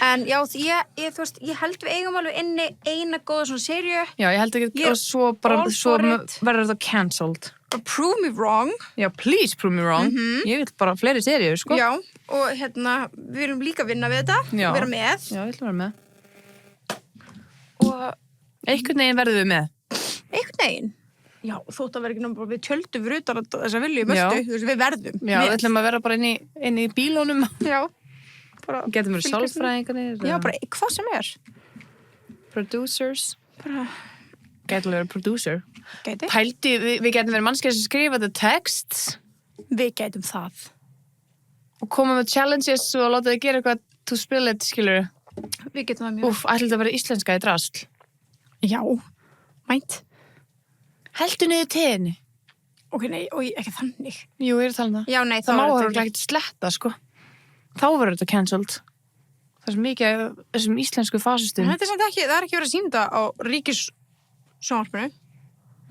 En já, þú veist, ég held við eigum alveg inni eina góða svona seríu. Já, ég held ekki, og svo verður þetta cancelled. Prove me wrong. Já, please prove me wrong. Ég vil bara fleiri seríur, sko. Já, og við viljum líka vinna við þetta. Já. Og vera með. Já, við viljum vera með. Og... Einhvern veginn verðum við með. Einhvern veginn? Já, þótt að vera ekki náttúrulega, við tjöldum fyrir utan þess að vilja í möstu, þú veist, við verðum. Já, við ætlum að vera bara inn í bílónum. Já. Getum verið sálfræðingarnir. Já, bara hvað sem er. Producers. Getum verið producer. Gæti. Pældi, við getum verið mannskjær sem skrifa the texts. Við gætum það. Og koma með challenges og láta þið gera eitthvað to spill it, skilur. Við getum það mjög. Ætli þetta að vera íslenska í drasl. Já, mænt. Heldu niður teginni. Ok, nei, ekki þannig. Jú, ég er að tala um það. Já, nei, það má vera ekkert sletta, sko. Þá verður þetta cancelled. Það er mikið af þessum íslensku fasistum. Þetta er samt ekki, það er ekki verið að sýnda á ríkissjónvarpinu.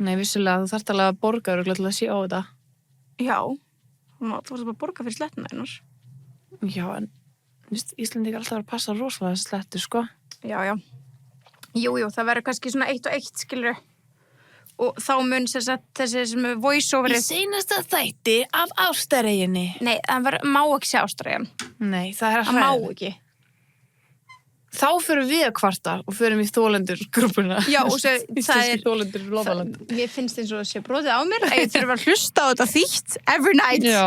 Nei, vissulega, þú þarft alveg að borga til að sé á þetta. Já, þú þarft bara að borga fyrir slettuna einar. Já, en Íslendingar alltaf að passa rosalega þessi slettur, sko. Já. Jú, það verður kannski svona 1 og 1, skilur. Og þá mun þessi sem er voice-overið... Í seinasta þætti af ástareginni. Nei, það má ekki sé ástaregin. Nei, það er að má ekki. Þá förum við að kvarta og förum í þólendur-grúpuna. Já, og það er... Íslenski þólendur lofaland. Mér finnst eins og það sé brotið á mér að ég þurfa að hlusta á þetta þýtt every night. Já.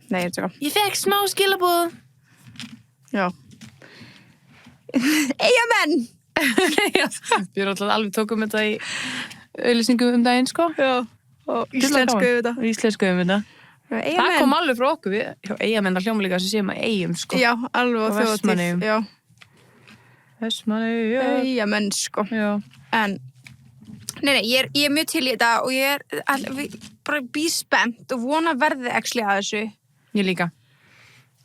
Nei, ég tjóka. Ég fekk smá skilabóð. Já. Eyjamenn! Við erum alltaf alveg tókum þetta í auðlýsingum daginn, sko. Já. Og íslensku þetta. Það kom alveg frá okkur. Eyjamenn að hljóma líka sem séum að Eyjum, sko. Já, alveg á þjóðatíð. Já. Vestmannaeyjum. Eyjamenn, sko. Já. En, nei, ég er mjög til í þetta og ég er bara be spennt og vona verði actually að þessu. Ég líka.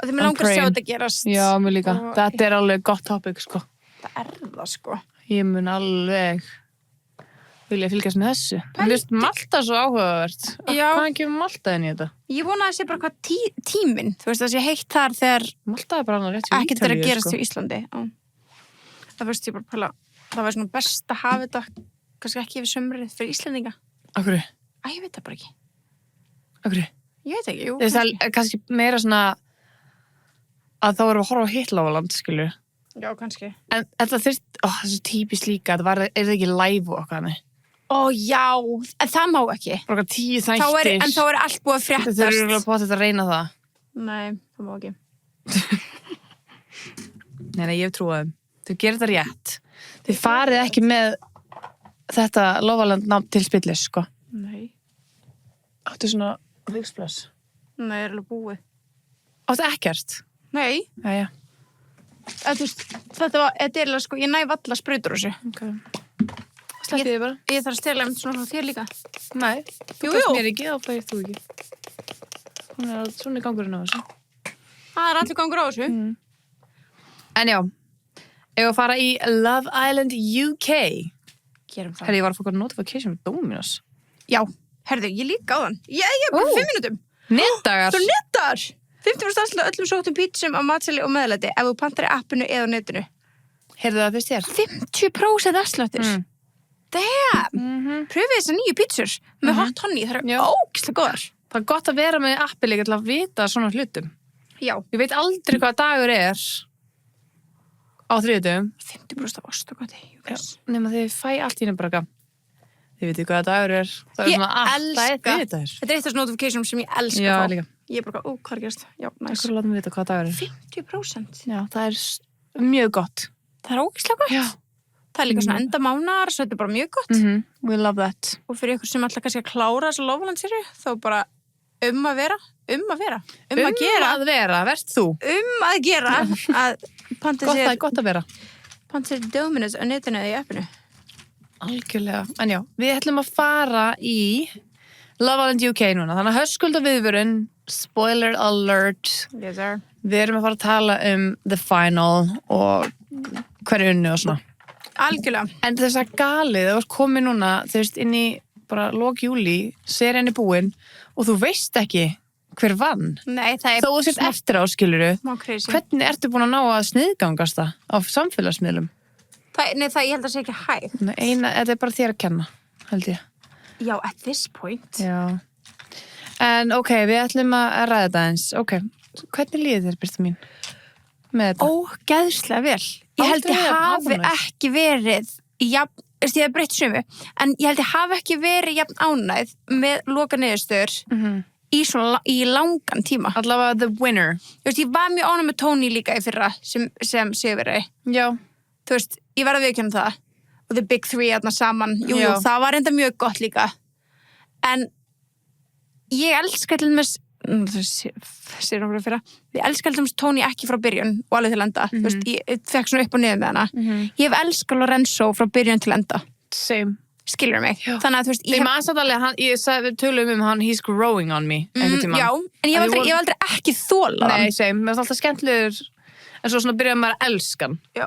Og þegar mér langar að sjá þetta gerast. Já, mér líka. Þetta er alveg gott topic, sko. Það er það, sko. Ég mun alveg vilja fylgjast með þessu. Mér finnst Malta svo áhugavert. Já. Hvaðan kemur Malta inn í þetta? Ég vona að það sé bara hvað tíminn. Þú veist, það sé heitt þar þegar... Malta er bara annað rétt við Ítalíu, sko. Ekkert er að gerast í Íslandi. Það veist ég bara pæla. Það var svona best að hafa þetta kannski ekki yfir sömrið fyrir Íslendinga. Af hverju? Ég veit það bara ekki. Af hverju? Ég veit ekki, jú. Það er kannski meira svona að þá erum við að horfa á Hitláfaland, skilur. Já, kannski. En þetta þurft, þessu típist líka, er það ekki live og okkar, nei? Já, en það má ekki. Bara 10 þættir. En þá allt búið að fréttast. Þetta eru alveg potið að reyna það. Nei, það má ekki. Nei, ég hef trúið þeim. Þau gerir þetta rétt. Þið farið ekki með þetta Lofaland nafn til spillis, sko. Nei. Áttu svona Víksplus? Nei, alveg búið. Áttu ekkert? Nei. Jæja. Þetta er sko, ég næ valla sprautur þessu. Okay. Sleppið þið bara? Ég þarf að stela svona frá þér líka. Nei, þú fæst mér ekki, þá fæst þú ekki. Svona er gangurinn á þessu. Það er allir gangur á þessu. En já, ég var að fara í Love Island UK. Gerum það. Herri, ég var að fá notification með Dominos. Já, herðu, ég líka á þann. Ég er bara 5 mínútum. Netdagar. Svo netdagar. 50% afslátt á öllum sóttum pítsum á matseli og meðlæti ef þú pantar í appinu eða á netinu. Heyrðu það fyrst þér? 50% afsláttur. Damn! Pröfið þessar nýju pítsur með hot honey. Það eru ógeðslega góðar. Það er gott að vera með appi líka til að vita svona hlutum. Já. Ég veit aldrei hvað dagur er á þriðjudögum. 50% af ost og goti. Nefna þið fæ allt í nefnbraka. Þið veitir hvaða dagur er. Það er svona alltaf þriðjudagur. Þetta er eitt af þessum notification sem ég elska Já, að fá. Líka. Ég er bara, hvað er gerst? Já, næs. Hvað látum við vita hvaða dagur er? 50%. Já, það er mjög gott. Það er ógeðslega gott. Já. Það er líka svona enda mánaðar, svo þetta er bara mjög gott. We love that. Og fyrir ykkur sem alltaf kannski að klára þessa Lofaland-seríu, þá bara að vera. Verst þú. Að gera að panta sér... Gott að vera. Panta sér Dominos á netinu eða í appinu. Algjörlega. En já, við ætlum að fara í Love Island UK núna. Þannig að Höskulda viðvörun, spoiler alert. Yes, sir. Við erum að fara að tala the final og hverju unni og svona. Algjörlega. En þess að galið, það var komið núna, þú veist, inn í bara lok júlí, serían er búin og þú veist ekki hver vann. Nei, það er... Þó þú sért eftir á, skilurðu. Má crazy. Hvernig ertu búin að ná að sniðgangast það á samfélagsmiðlum? Ég held að sé ekki hægt. Þetta er bara þér að kenna, held ég. Já, at this point. Já. En ok, við ætlum að ræða þetta eins. Ok, hvernig líður þér, Birta mín? Með þetta? Ógeðslega vel. Ég held ég hafi ekki verið jafn, ég hef breytt sumu, en ég held ég hafi ekki verið jafn ánægð með loka niðurstöður í langan tíma. Allavega the winner. Þú veist, ég var mjög ánægð með Tony líka í fyrra sem sigurvegari. Já. Þú veist, ég var að viðurkenna það. Og the big three þarna saman. Jú, það var enda mjög gott líka. En ég elska til dæmis, ég elska til dæmis Tony ekki frá byrjun og alveg til enda. Þú veist, ég fekk svona upp og niður með hana. Ég hef elskað Lorenzo frá byrjun til enda. Same. Skilur mig. Já. Þannig að þú veist, við tölum hann, he's growing on me. Já, en ég hef aldrei ekki þólað hann. Nei, same. Mér finnst alltaf skemmtilegur, en svo svona byrjaði maður að elska hann. Já.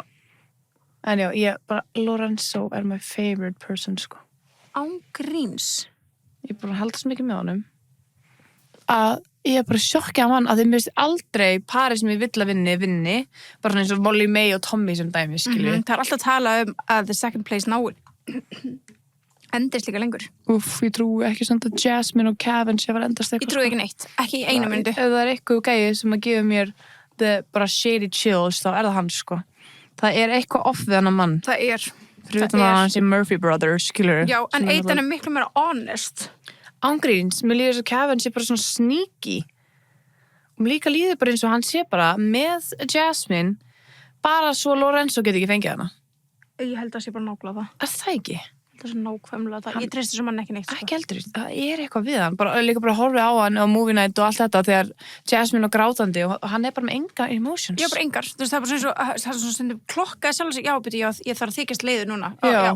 En já, Lorenzo er my favorite person, sko. Án gríns. Ég er bara að halda svo mikið með honum. Að ég er bara sjokkið af hann að þið myrst aldrei pari sem ég vill að vinni. Bara svona eins og Molly May og Tommy sem dæmi, skilju. Það er alltaf að tala að the second place náir. Endist líka lengur. Ég trúi ekki svona að Jasmine og Kevin sé að endast eitthvað. Ég trúi ekki neitt. Ekki í einu myndu. Ef það er eitthvað gæi sem að gefa mér bara shady chills, þá er það hann, sko. Það er eitthvað off við hann að mann. Það er. Fyrir utan að hann sé Murphy Brothers, skilur. Já, en Aidan er miklu meira honest. Ángríns, mér líður þess að Kevin sé bara svona sneaky. Og mér líka líður bara eins og hann sé bara með Jasmine, bara svo Lorenzo geti ekki fengið hana. Ég held að sé bara nákvæmlega það. Er það ekki? Það er svo nákvæmlega það. Ég treysti sem hann ekki neitt. Ekki heldur, það er eitthvað við hann. Líka bara horfið á hann á movie night og allt þetta þegar Jasmine er grátandi og hann er bara með enga emotions. Já, bara engar. Þú veist, það er bara það er svona stundum klokkaði sjálf sig. Já, beti, ég þarf að þykjast leiður núna. Já.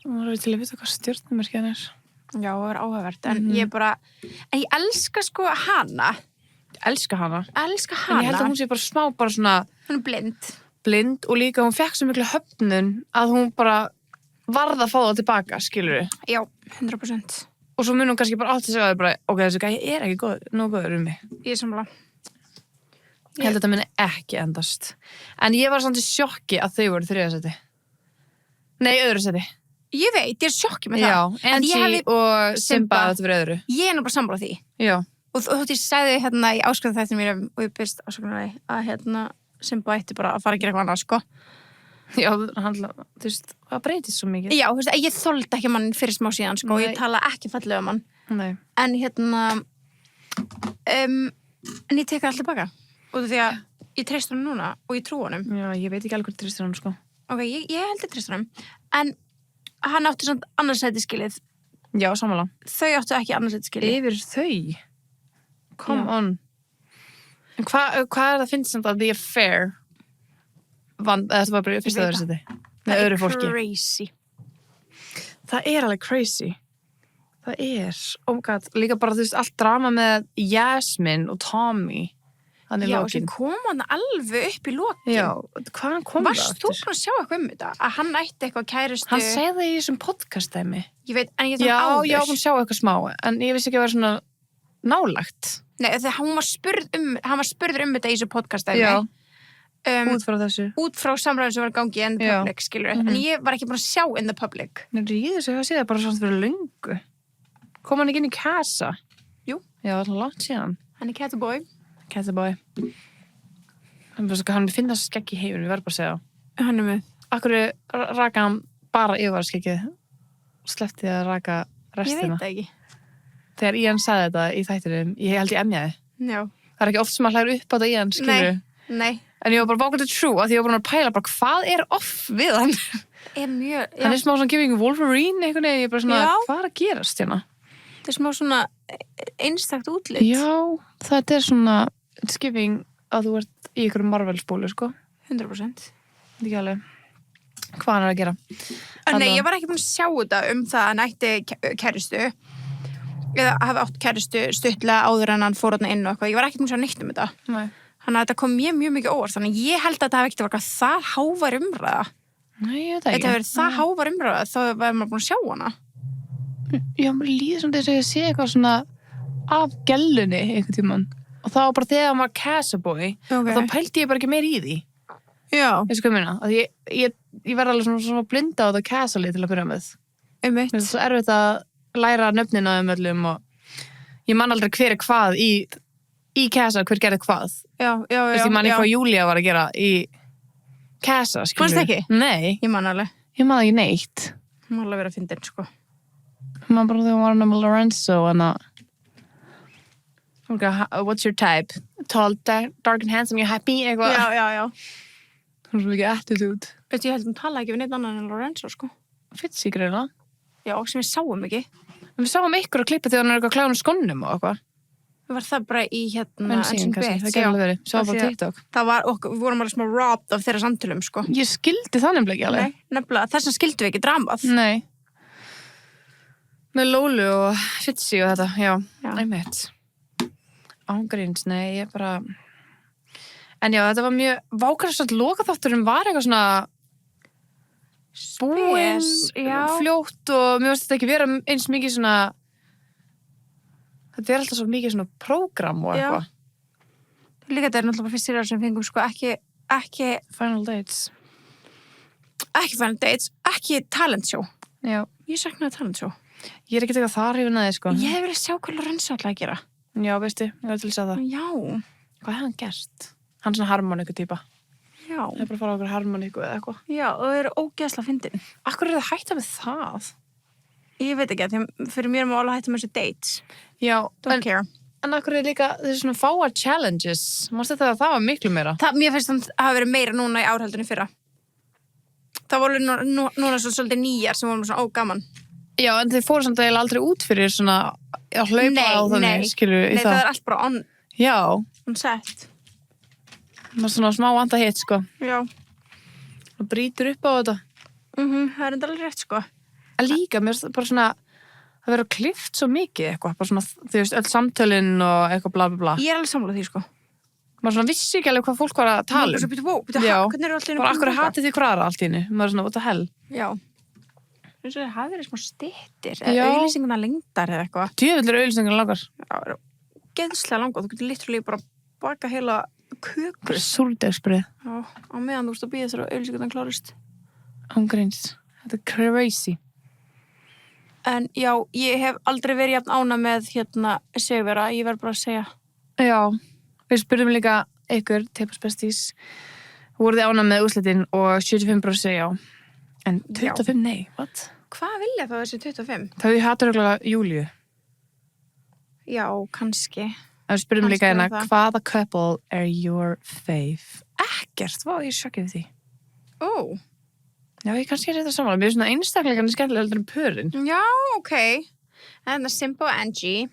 Það er til að vita hvað stjörnumerkið hann er. Já, það er áhugavert. En ég elska sko hana. Elska hana. En ég held að hún sé bara smá bara svona... Hún er blind og líka hún fekk svo miklu höfnun að hún bara varð að fá það tilbaka, skilur við? Já, 100%. Og svo mun hún kannski bara átt að segja það bara, ok, þessi gæi er ekki nógu góður mig. Ég er sammála. Ég held að þetta muni ekki endast. En ég var samt í sjokki að þau voru þriðja seti. Nei, öðru seti. Ég veit, ég er sjokki með það. Já, Angie og Simba þetta verið öðru. Ég er nú bara sammála því. Já. Og þú veist, ég sagði hérna í áskrifðu þættinu mínum og ég byrst áskrifnaði að sem bætti bara að fara að gera eitthvað annað, sko. Já, þú veist, það breytist svo mikið. Já, þú veist, ég þoldi ekki mann fyrir smá síðan, sko, Nei. ég tala ekki fallega um hann. Nei. En en ég tek alltaf baka. Út af því að ég treyst honum núna og ég trú honum. Já, ég veit ekki alveg hvað tristur hann, sko. Ok, ég held ég treyst honum. En hann átti samt annarsæti skilið. Já, samanlega. Þau áttu ekki annarsæti skilið. Yfir þau? Come Já. on. En hvað það finnst samt að the affair eða þetta var bara fyrsta öðru seti? Með öðru fólki. Crazy. Það er alveg crazy. Það er, oh my god, líka bara þú veist allt drama með Jasmine og Tommy. Þannig Já, lokin. sem kom hann alveg upp í lokin. Já, hvaðan kom Varst þú búin að sjá eitthvað þetta? Að hann ætti eitthvað kærustu? Hann segði það í þessum podcast-dæmi. Ég veit, en ég Já, áður. já, hún sjá eitthvað smá, en ég vissi ekki að vera svona nálægt. Nei, þegar hann var spurður þetta í þessu podcast-dæmi. Já, Út út frá þessu. frá samræðum sem var í gangi in the Já. public, skilur Mhm. En ég var ekki búin að sjá in the public. Nei, ég þessu að sé það bara svona fyrir löngu. Kom hann ekki inn í kassa? Jú. Já, það er langt síðan. Hann er Cataboy. Cataboy. Hann finnst það skegg í heiminu, við verðum bara að segja. Hann er með. Akkur raka hann bara yfirvaraskeggið og sleppti að raka Ég restina. veit það ekki. Þegar Ian sagði þetta í þættinum, ég held ég emjaði. Já. Það er ekki oft sem að hlæra upp á þetta Ian, skilur. Nei. En ég var bara bákvæmt true að því ég var bara að pæla bara hvað er off við hann. Er mjög, Hann er smá svona giving Wolverine einhvern veginn, ég er bara svona, Já. hvað er að gerast hérna? það er smá svona einstakt útlit. Já, þetta er svona, it's giving að þú ert í ykkur Marvel-spólu, sko. 100%. Þetta er ekki alveg hvað hann er að gera. En nei, Alla- ég var ekki búin að sjá þetta að hann ætti kærustu eða hafi átt kærustu stuttlega áður en hann fór þarna inn og eitthvað. Ég var ekki búin að sjá neitt þetta. Nei. Þannig að þetta kom mjög mikið óvart. Þannig að ég held að þetta hafi ekkert verið það hávær umræða. Nei, ég veit það ekki. Þetta hefur verið það hávær umræða þá var maður búin að sjá hana. Já, mér líður svona þess að ég sé eitthvað svona af gellunni einhvern tímann. Og þá bara þegar hann var Cataboy, og þá pældi ég bara ekki meir í því. Já, Veistu hvað ég meina? Að ég verði alveg svona blinda á þetta Castle til að byrja með. einmitt. Mér finnst svo erfitt að læra nöfnin á þeim öllum og ég man aldrei hver er hvað í Casa, hver gerði hvað. Já. Þú veist, ég man ekki hvað Júlía var að gera í Casa, skilur. Manstu ekki? Nei, Ég man alveg. ég man ekki neitt. Hún var alveg verið að fyndin, sko. Man bara þegar var hann með Lorenzo og hann að what's your type? Tall, dark and handsome, you're happy, eitthvað. Já. Hún er svo mikið attitude. Veistu, ég held að hún talaði ekki við neitt annan en Lorenzo, sko. Fitzy greina. Já, sem við sáum ekki. En við sáum ykkur að klippa þegar hann er eitthvað kláðan skonnum og eitthvað. Var það bara í Bensín, kannski, það Bits, gerði alveg verið. Sáum Af bara því að TikTok. Það var, við vorum alveg smá robbed af þeirra samtölum, sko. Ég skildi það nefnilega ekki alveg. Nei, nefnilega, þess að skildum við ekki dramað. Nei. Með Lólu og Fitzy og þetta, já. Já. Einmitt. Ángríns, nei, ég bara... En já, þetta var mjög... Vákvæmst að lokaþátturinn var eitthvað svona... búinn, já. fljótt og mér finnst þetta ekki vera eins mikið svona... Þetta er alltaf svo mikið svona prógram og Já. eitthvað. Líka þetta er náttúrulega bara fyrst sér sem fengum, sko, ekki Final Dates. Final Dates, ekki talent show. Já. Ég saknaði talent show. Ég er ekki eitthvað þar hrifin að þið, sko. Ég hef verið að sjá hvað Lorenzo ætlaði að gera. Já, veistu, ég var til að segja það. Já, Hvað hefði hann gert? Hann er svona harmoníku týpa. já, Það er bara að fara á okkur harmoníku eða eitthvað. já, og það eru ógeðslega fyndin. Akkur er það hætta með það? Ég veit ekki, því að fyrir mér má alveg hætta með þessu dates. Já, Don't care. en akkur er líka þessi svona fáar challenges. Mástu þetta að það var miklu meira? Mér finnst það að hafa verið meira núna í árhaldunni fyrra. Það voru núna svo svolítið nýjar sem vorum svona ógaman. Já, en þið fóru samt eiginlega aldrei út fyrir svona að hlaupa á þannig, skilur í Nei, það það. er allt bara on Já, set. það er svona smá vanda hitt, sko. Já. Það brýtur upp á þetta. Það er enda alveg rétt, sko. En líka, mér finnst bara svona það verður klift svo mikið eitthvað, bara svona, þú veist, öll samtölin og eitthvað bla bla bla. Ég er alveg sammála því, sko. Maður svona vissi ekki alveg hvað fólk var að tala Svo um. býtu, Já. hvernig eru allir Bara akkur hatið því hvaðra allt í henni. Maður er svona, what the hell? Já. Þú veist, það hafi verið smá styttir Já. eða auglýsinguna lengdar eða eitthvað. Djöfull eru auglýsingar langar. Já, það eru geðslega langar. Þú getur literally bara baka heila kökur. Súrdegsbrið. Já, á meðan þú veist að býða þér að auglýsingarna klárist. Ángríns. Þetta er crazy. En já, ég hef aldrei verið jafn ána með Sigurvera, ég verð bara að segja. Já. Við spurðum líka ykkur, Teipas Bestís, voruð þið ánægð með úrslitin og 75% segja já. En 25 nei, what? Hvað vilja þá þessi 25? Það hatur örugglega Júlíu. Já, kannski. Það spyrum líka hérna, það. hvaða couple are your fave? Ekkert, ég sjokkið því. Ó. Já, ég kannski þetta saman. Mér svona einstaklega skemmtilega heldur en pörin. Já, ok. Þannig að Simba og Angie,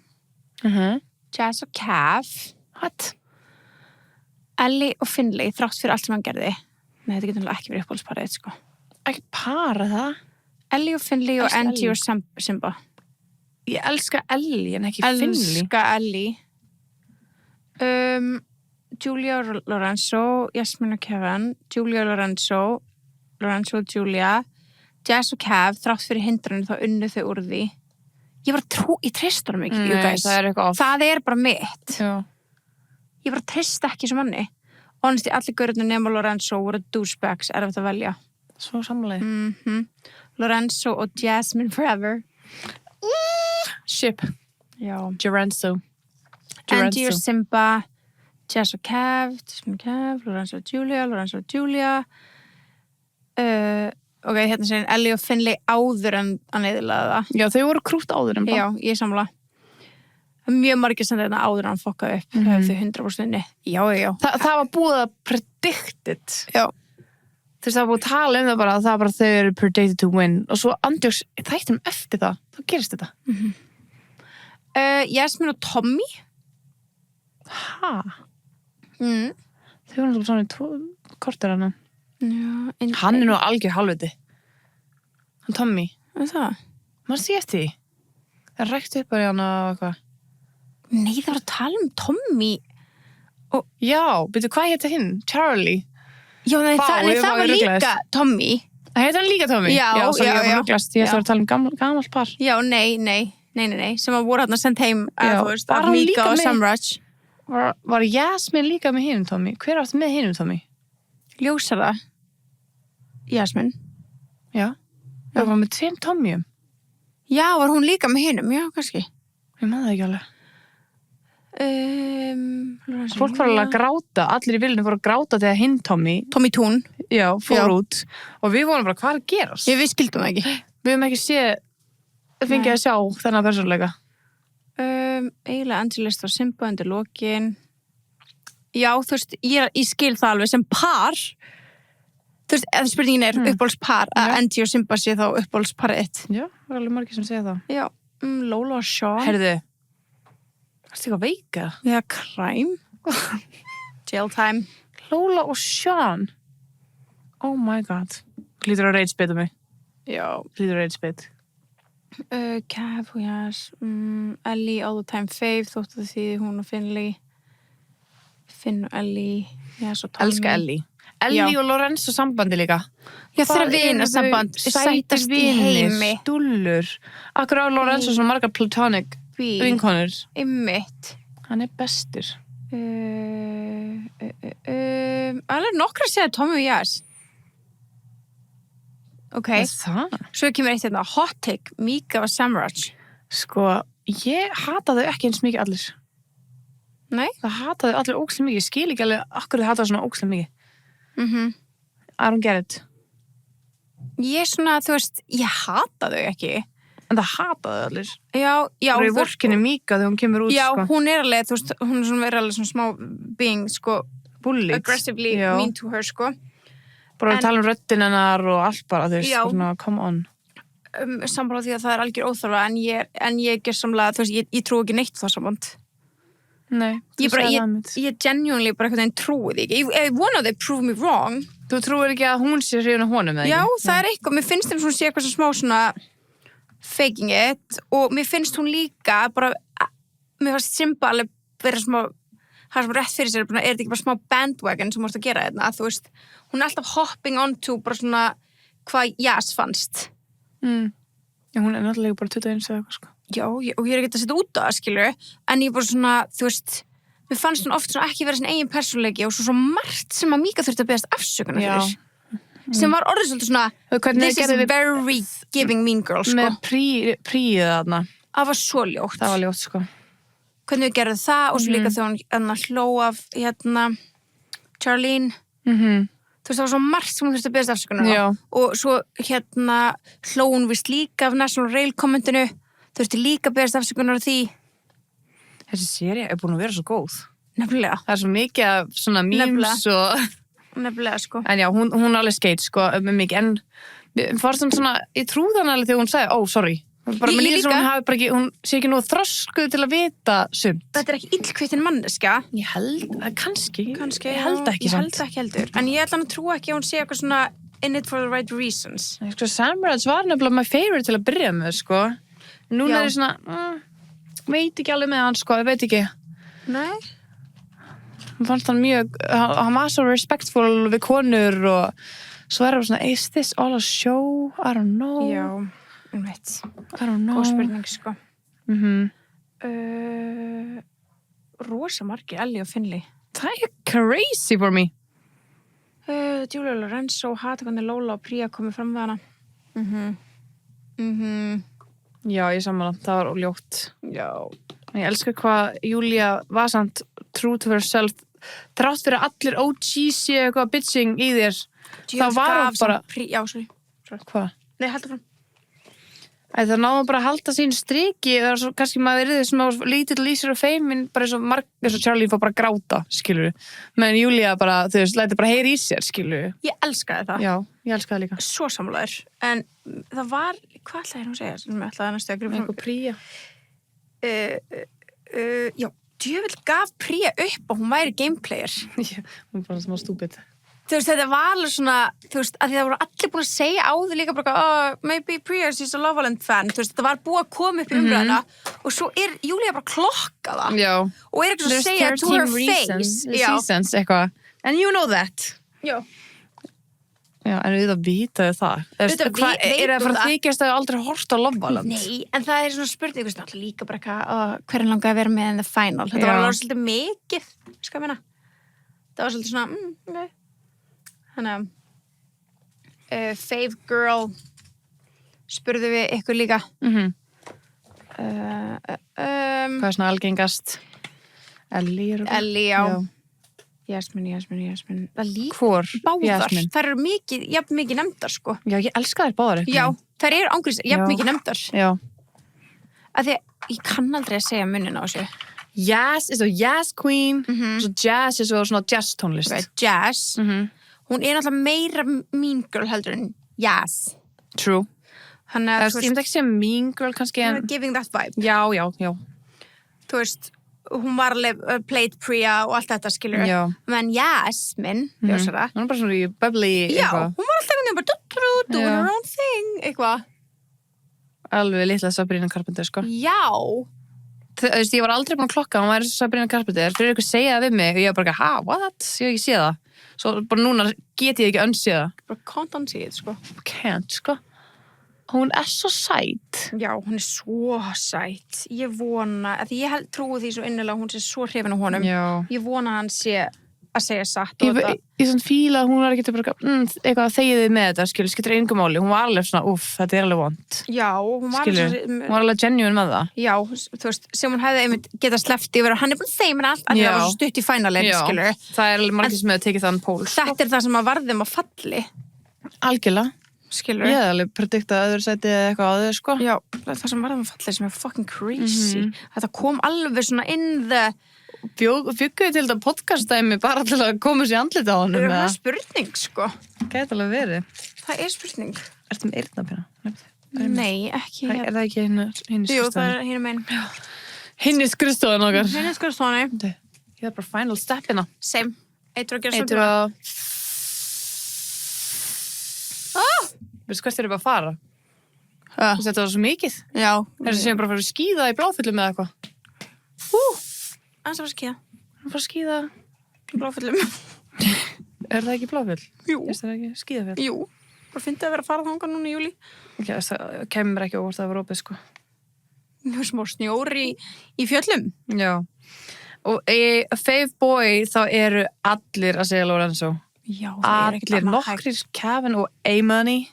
Jazz og Cav, What? Ellie og Finley, þrátt fyrir allt sem hann gerði. Nei, þetta getur ekki verið uppáhaldsparið, sko. Ekki para það? Ellie og Finley og Elska Angie Ellie. og Simba. Ég elska Ellie en ekki Finley. Elska Ellie. Julia og Lorenzo, Jasmine og Kevin, Julia og Lorenzo og Julia, Jazz og Cav, þrátt fyrir hindranir þá unnu þau úr því. Ég treyst honum ekki, you guys. Það eitthvað off. Það bara mitt. Já. Ég treyst ekki sem manni. Honestly, allir gaurarnir nema Lorenzo voru douchebags, erfitt að velja. Svo samlega. Lorenzo og Jasmine forever. Ship. Já. Lorenzo. Angie og Simba, Jazz og Cav, Lorenzo og Julia. Ok, hérna segir Ellie og Finley áður en að neyðilega það. Já, þau voru krútt áður en bara. Já, ég samla. Mjög margir sem þetta áður en hann fokkaði upp. Það hefur þau 100% Já. Það var búið að predicted. Já. Þú veist, það var búið að tala það bara að það bara þau eru predicted to win og svo andjóks þættum eftir það. Þá gerist þetta. Jasmine og Tommy. Ha? Þau voru náttúrulega svona í 2 korter hana. Já. Hann nú algjör halvviti. Hann Tommy. Það? Maður sé eftir því. Það rækti upp á hana og eitthvað. Nei, það var að tala Tommy. Já, byrju, hvað hétt hinn? Charlie. Já, nei, það var líka Tommy. Það hétt hann líka Tommy? Já. Ég var rugglast. Ég ætla að tala gamalt par. Já, nei. Sem að voru hann að senda heim var hann Mika líka og með- Samraj. Var Jasmine líka með hinum Tommy? Hver átti með hinum Tommy? Ljósara. Jasmine. Já. Það var með 2 Tommyum. Já, var hún líka með hinum? Já, kannski. Ég man það ekki alveg. Lorenzo, Fólk var alveg að gráta. Allir í vilinu voru að gráta þegar hinn Tommy Tommy Tún. fór Já. út. Og við vorum bara, hvað er að gerast? Við skildum það ekki. Við höfum ekki fengið að sjá þennan persónuleika. Eiginlega Angelist og Simba undir lokin. Já, þú veist, ég skil það alveg sem par. Þú veist, eða spurningin er uppbólspar að Angie og Simba sé þá uppbólsparið. Já, það er alveg margir sem segja það. Já, Lola og Sean. Herðu, varstu eitthvað veika? Já, crime. Jail time. Lola og Sean. Oh my god. Lítur að reitspita mig. Já. Lítur að reitspita. Cav og Jas. Ellie all the time fave, þóttu því hún og Finley. Finn og Ellie. Jas og Tommy. Elska Ellie. Ellie og Lorenzo sambandi líka. Já, þeirra vinasamband. Sætast í heimi. Stúllur. Akkur á Lorenzo svona margar platonic vinkonur. Einmitt. Hann er bestur. Alveg nokkra segja Tommy og Jas. Ok. Það? Svo kemur eitt hérna hot take. Mika og Samraj. Sko, ég hata þau ekki eins mikið allir. Nei? Það hata þau allir ókslega mikið. Ég skil ekki alveg akkur þau hata svona ókslega mikið. I don't get it. Ég svona, þú veist, ég hata þau ekki. En það hata þau allir. Já. Það er í vorkinni Mika þegar hún kemur út, Já, sko. hún er alveg, þú veist, hún er svona verið alveg svona smá being, sko, Bullied. aggressively Já. mean to her, sko. Bara En- að tala röddin hennar og allt bara, þú veist, Já. svona, come on. Sammála því að það er algjör óþarfa, en ég ger samlega, þú veist, ég trú ekki neitt það samband. Nei, Ég bara, sagði það mitt. ég genuinely bara eitthvað trúi því ekki. Ég vona að they prove me wrong. Þú trúir ekki að hún sé hrifin af honum, eða ekki? Já, það er eitthvað, mér finnst þeim svona sé eitthvað smá svona faking it og mér finnst hún líka bara, mér fannst Simba alveg vera smá, það er smá rétt fyrir sér, er þetta ekki bara smá bandwagon sem þú ert að gera þetta, þú veist, hún er alltaf hopping onto bara svona hvað Jas fannst. Já, hún er náttúrulega bara 21 eða eitthvað, sko. Já, og ég er ekki að setja út á það, skilur, en ég er bara svona, þú veist, mér fannst hún oft svona ekki vera sinni eigin persónuleiki og svo margt sem að Mika þurfti að beðast afsökunar Já. fyrir. Sem var orðið svolítið svona, Hvernig this is gerði very giving mean girl, sko. með príið þarna. Það var svo ljótt. Það var ljótt, sko. Hvernig við gerðum það og svo líka þegar hún hló af, Charlene. þú veist, það var svo margt sem hún þurfti að beðast afsökunar á. Já. Og svo hló hún vist líka af National Rail kommentinu, þurfti líka að beðast afsökunar á því. Þessi série er búin að vera svo góð. Nefnilega. Það er svo mikið af svona memes og... Nefnilega, sko. En já, hún alveg skeit, sko, með mikið. En mér fannst hún svona, ég trúði hann alveg þegar hún sagði, sorry. Bara, Ég mér líður líka. sem hún hafi bara ekki, hún sé ekki nú þroskuð til að vita sumt. Þetta er ekki illkvittin manneska. Ég held, kannski. Kannski, Ég held ekki ég samt. held ekki heldur. En ég ætla hann að trúa ekki að hún sé eitthvað svona in it for the right reasons. Sko, Samrats var nefnilega my favorite til að byrja með, sko. Núna Já. er ég svona, veit ekki alveg með hann, sko, ég veit ekki. Nei. Hún fannst hann mjög, hann var svo respectful við konur og svo er það svona, is this all a show? I don't know. Já, veit. I don't know. Góð spurning, sko. Mhm. Rosa margir, Ellie og Finley. Það er crazy for me. Julia Lorenzo, hata hvernig Lola og Priya komið fram með hana. Já, ég sammála, það var ljótt. Já. Ég elska hvað Júlia var samt true to herself, þrátt fyrir að allir OG séu eitthvað bitching í þér. Það var hún bara... Já, sorry. Hvað? Nei, halda fram. Það náðum bara að halda sín striki, það er svo, kannski maður verið sem á lítill lýsir og feimin, bara eins og Charlie fór bara að gráta, skilur við. Men Júlia bara, þú veist, læti bara heyri í sér, skilur við. Ég elskaði það. Já, ég elskaði það líka. Svo sammálaður. En það var, hvað ætlaði hún að segja? Sem ég ætlaði að næstu að gripa Eitthvað Príja. Já, djöfull gaf Priya upp og hún væri gameplayer. Hún er bara smá stúpid. Þú veist, þetta var alveg svona, þú veist, að því það voru allir búin að segja á því líka bara, maybe Priya is a Love Island fan, þú veist, þetta var búið að koma upp í umræðina og svo er Júlia bara klokka það. Já. Og er eitthvað að segja to her face. Reasons, eitthvað. And you know that. Já. Já, en við það vitaðu það. Auðvitað Hvað, veit er það hún fyrir að það? þykjast að þú aldrei horft á Love Island? Nei, en það er svona spurning, þú veist, alltaf líka bara eitthvað, hvernig langaði að vera með in the final. Þetta var alveg svolítið mikið, sko að meina. Það var svolítið svona, ok. Þannig að fave girl spurðu við ykkur líka. Hvað er svona algengast? Ellie, já. Jasmine. Það líka Hvor? báðar. Jasmine. Það eru mikið, jafn mikið nefndar, sko. Já, ég elska þær báðar. Já, það eru ángriðs, jafn Já. mikið nefndar. Já. Af því að ég kann aldrei að segja munnin á þessu. Jazz er svo Jazz Queen, svo Jazz er svo svona jazz tónlist. Okay, Jazz, hún er náttúrulega meira mean girl heldur en Jazz. True. Þannig að, Ég myndi ekki segja Mean Girl kannski en... giving that vibe. Já. Þú veist, hún var alveg played Priya og allt þetta, skilur. Já. Men Jasmine, ljósara. Hún er bara svona í bubbly Já, eitthvað. hún var alltaf einhvern veginn bara doing Já. her own thing, eitthvað. Alveg litla Sabrina Carpenter, sko. Já. Þú veist, ég var aldrei búin að klokka, hún var Sabrina Carpenter. Fyrir eitthvað segja það við mig og ég var bara, what? Ég hef ekki séð það. Svo bara núna get ég ekki önsið það. Bara can't unsee it, sko. Can't, sko. Hún er svo sæt. Já, hún er svo sætt. Ég vona, að því ég trúi því svo innilega, hún sé svo hrifin á honum. Já. Ég vona að hann sé að segja satt. Ég svona fíla að hún var ekki eitthvað þegiðið með þetta, skilur engum máli. Hún var alveg svona, þetta er alveg vond. Já, hún var Skilur, hún var alveg genuine með það. Já, þú veist, sem hún hefði einmitt getað sleppt yfir að hann er búin að segja mér allt, að það var svo stutt í finalin, skilur. Það er alveg margir sem hefur tekið þann pól. Þetta er það sem að varðum að falli. Algjörlega. Skilur. Ég hef alveg prediktað öðru sæti eða eitthvað aður, sko. Já, það sem varðum að falli sem er fucking crazy. Þetta kom alveg svona in the... Fjögguði til þetta podcastdæmi bara til að koma sér andlita á honum. Það er spurning, sko. Gæti alveg verið. Það er spurning. Ertu með eyrnapinna? Nei, ekki. Er það ekki hinn skrifstofan? Jú, það er hinn meginn. Hinn skrifstofan okkar. Hinn skrifstofan. Ég er bara final stepina. Same. Eitur að gera Eitur að... Veistu hvert eru bara að fara? Þetta var svo mikið. Já. Þessi sem bara fyrir að skíða í Bláfjöllum eða eitthvað. Annars var að skíða. Bara að skíða í Bláfjöllum. Er það ekki Bláfjöll? Jú. Er það ekki skíðafjöll? Jú. Bara fyndið að vera að fara þangað núna í júlí. Okay, það kemur ekki óvart að það var opið, sko. Nú er smá snjór í fjöllum. Já. Og í Fave Boy þá eru allir að segja Lorenzo. Já, það er ekkert allir, nokkrir, Kevin og A-Money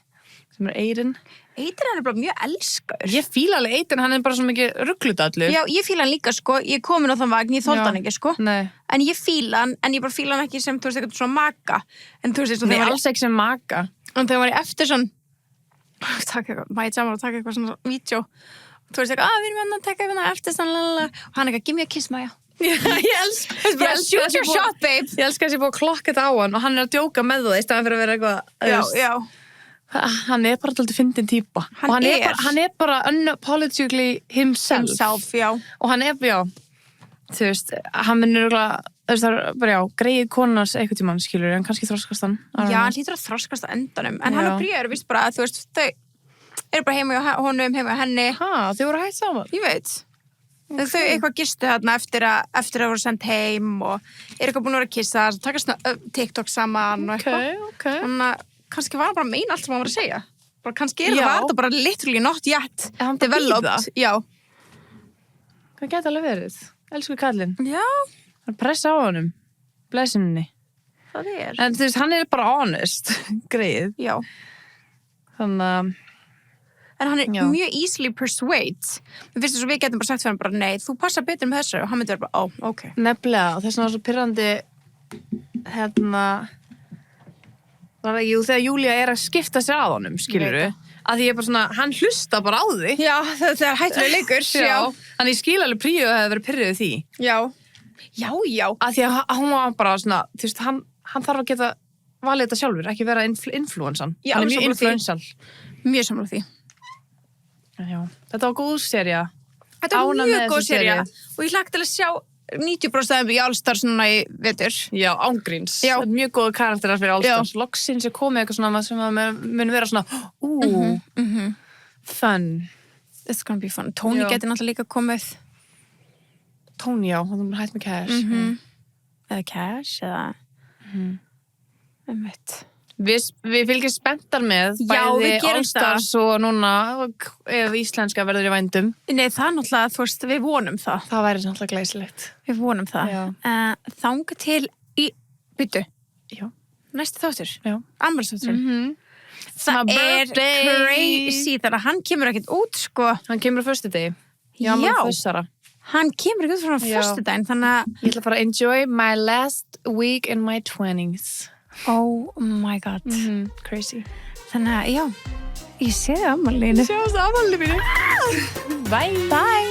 sem Aiden. Aiden hann bara mjög elskaður. Ég fíla alveg Aiden, hann bara svo mikið rugludallur. Já, ég fíla hann líka, sko. Ég er komin á þann vagn, ég þoldi hann ekki, sko. Nei. En ég fíla hann, en ég bara fíla hann ekki sem, þú veist, eitthvað svona maka. En þú veist, Nei, alls ekki sem maka. En þegar var ég eftir svona, maður saman og taka eitthvað svona vídeo. Þú veist, eitthvað, við erum að taka eitthvað eftir svona, lalala. Og hann eitthvað, give me a kiss, Maja. Ég elska shoot your shot, babe. Ég elska þessi búið að klokka þetta á hann og hann að djóka með það í staðan fyrir að vera eitthvað. Já. Hann bara alltaf fyndin típa. Og hann bara unapologetically himself. Já. Og hann já, þú veist, hann minnur það er bara, já, greið konans eitthvað tímann, skilur, en kannski þroskast hann. Já, hann hlýtur að þroskast á endanum. En hann og Bría eru vist bara, þú veist, þau eru bara heima hjá honum, heima hjá henni. Þau voru hægt saman? Ég veit. Okay. Þau eitthvað gistu þarna eftir að voru sendt heim og eru eitthvað búin að vera að kissa, taka svona TikTok saman og eitthvað. Okay. Þannig að kannski var hann bara að meina allt sem hann var að segja. Bara kannski var þetta bara literally not yet developed. Já. Það geti alveg verið. Elsku kallinn. Já. Hann pressa á honum. Blessinni. Það er. En þú veist, hann bara honest. Greið. Já. Þannig að en hann mjög easily persuade. Mér finnst þess að við getum bara sagt fyrir hann bara, nei, þú passa betur með þessu og hann myndi vera bara, ok. Nefnilega, og þess vegna var svo pirrandi þegar Júlía er að skipta sér að honum, skilurðu, að því ég bara svona, hann hlusta bara á því. Já, það er hættulega leikur. Já. Þannig ég skil alveg Príu að það hefði verið pirrið því. Já. Að því að hún var bara svona, þú veist, hann þarf að geta valið þetta sjálfur, ekki vera influensan. Já, hann mjög influensal. Mjög sammála því. Já, þetta var góð sería. Þetta var mjög góð sería og ég hlakka til að sjá 90% í Allstars núna í vetur. Já, ángríns. Þetta er mjög góða karakterar fyrir Allstars. Loksins er komið eitthvað svona sem mun vera svona fun. It's gonna be fun. Tony getur náttúrulega líka komið. Tony, já, hann er hætt með Cash. Eða Cash, eða einmitt. Við fylgjum spenntar með bæði Allstars og núna ef íslenska verður í vændum. Nei, það er náttúrulega, þú veist, við vonum það. Það væri náttúrulega glæsilegt. Við vonum það. Þanga til í byttu. Já. Næsti þáttur. Já. Afmælisþátturinn. Það er crazy, þannig að hann kemur ekkert út, sko. Hann kemur á föstudegi. Já. Hann kemur ekkert út frá föstudaginn, þannig að ég ætla að fara að enjoy my last week in my 20s. Oh my god. Crazy. Þannig að, já, ég sé það afmælinu. Sjáumst á afmælinu mínu. Bye.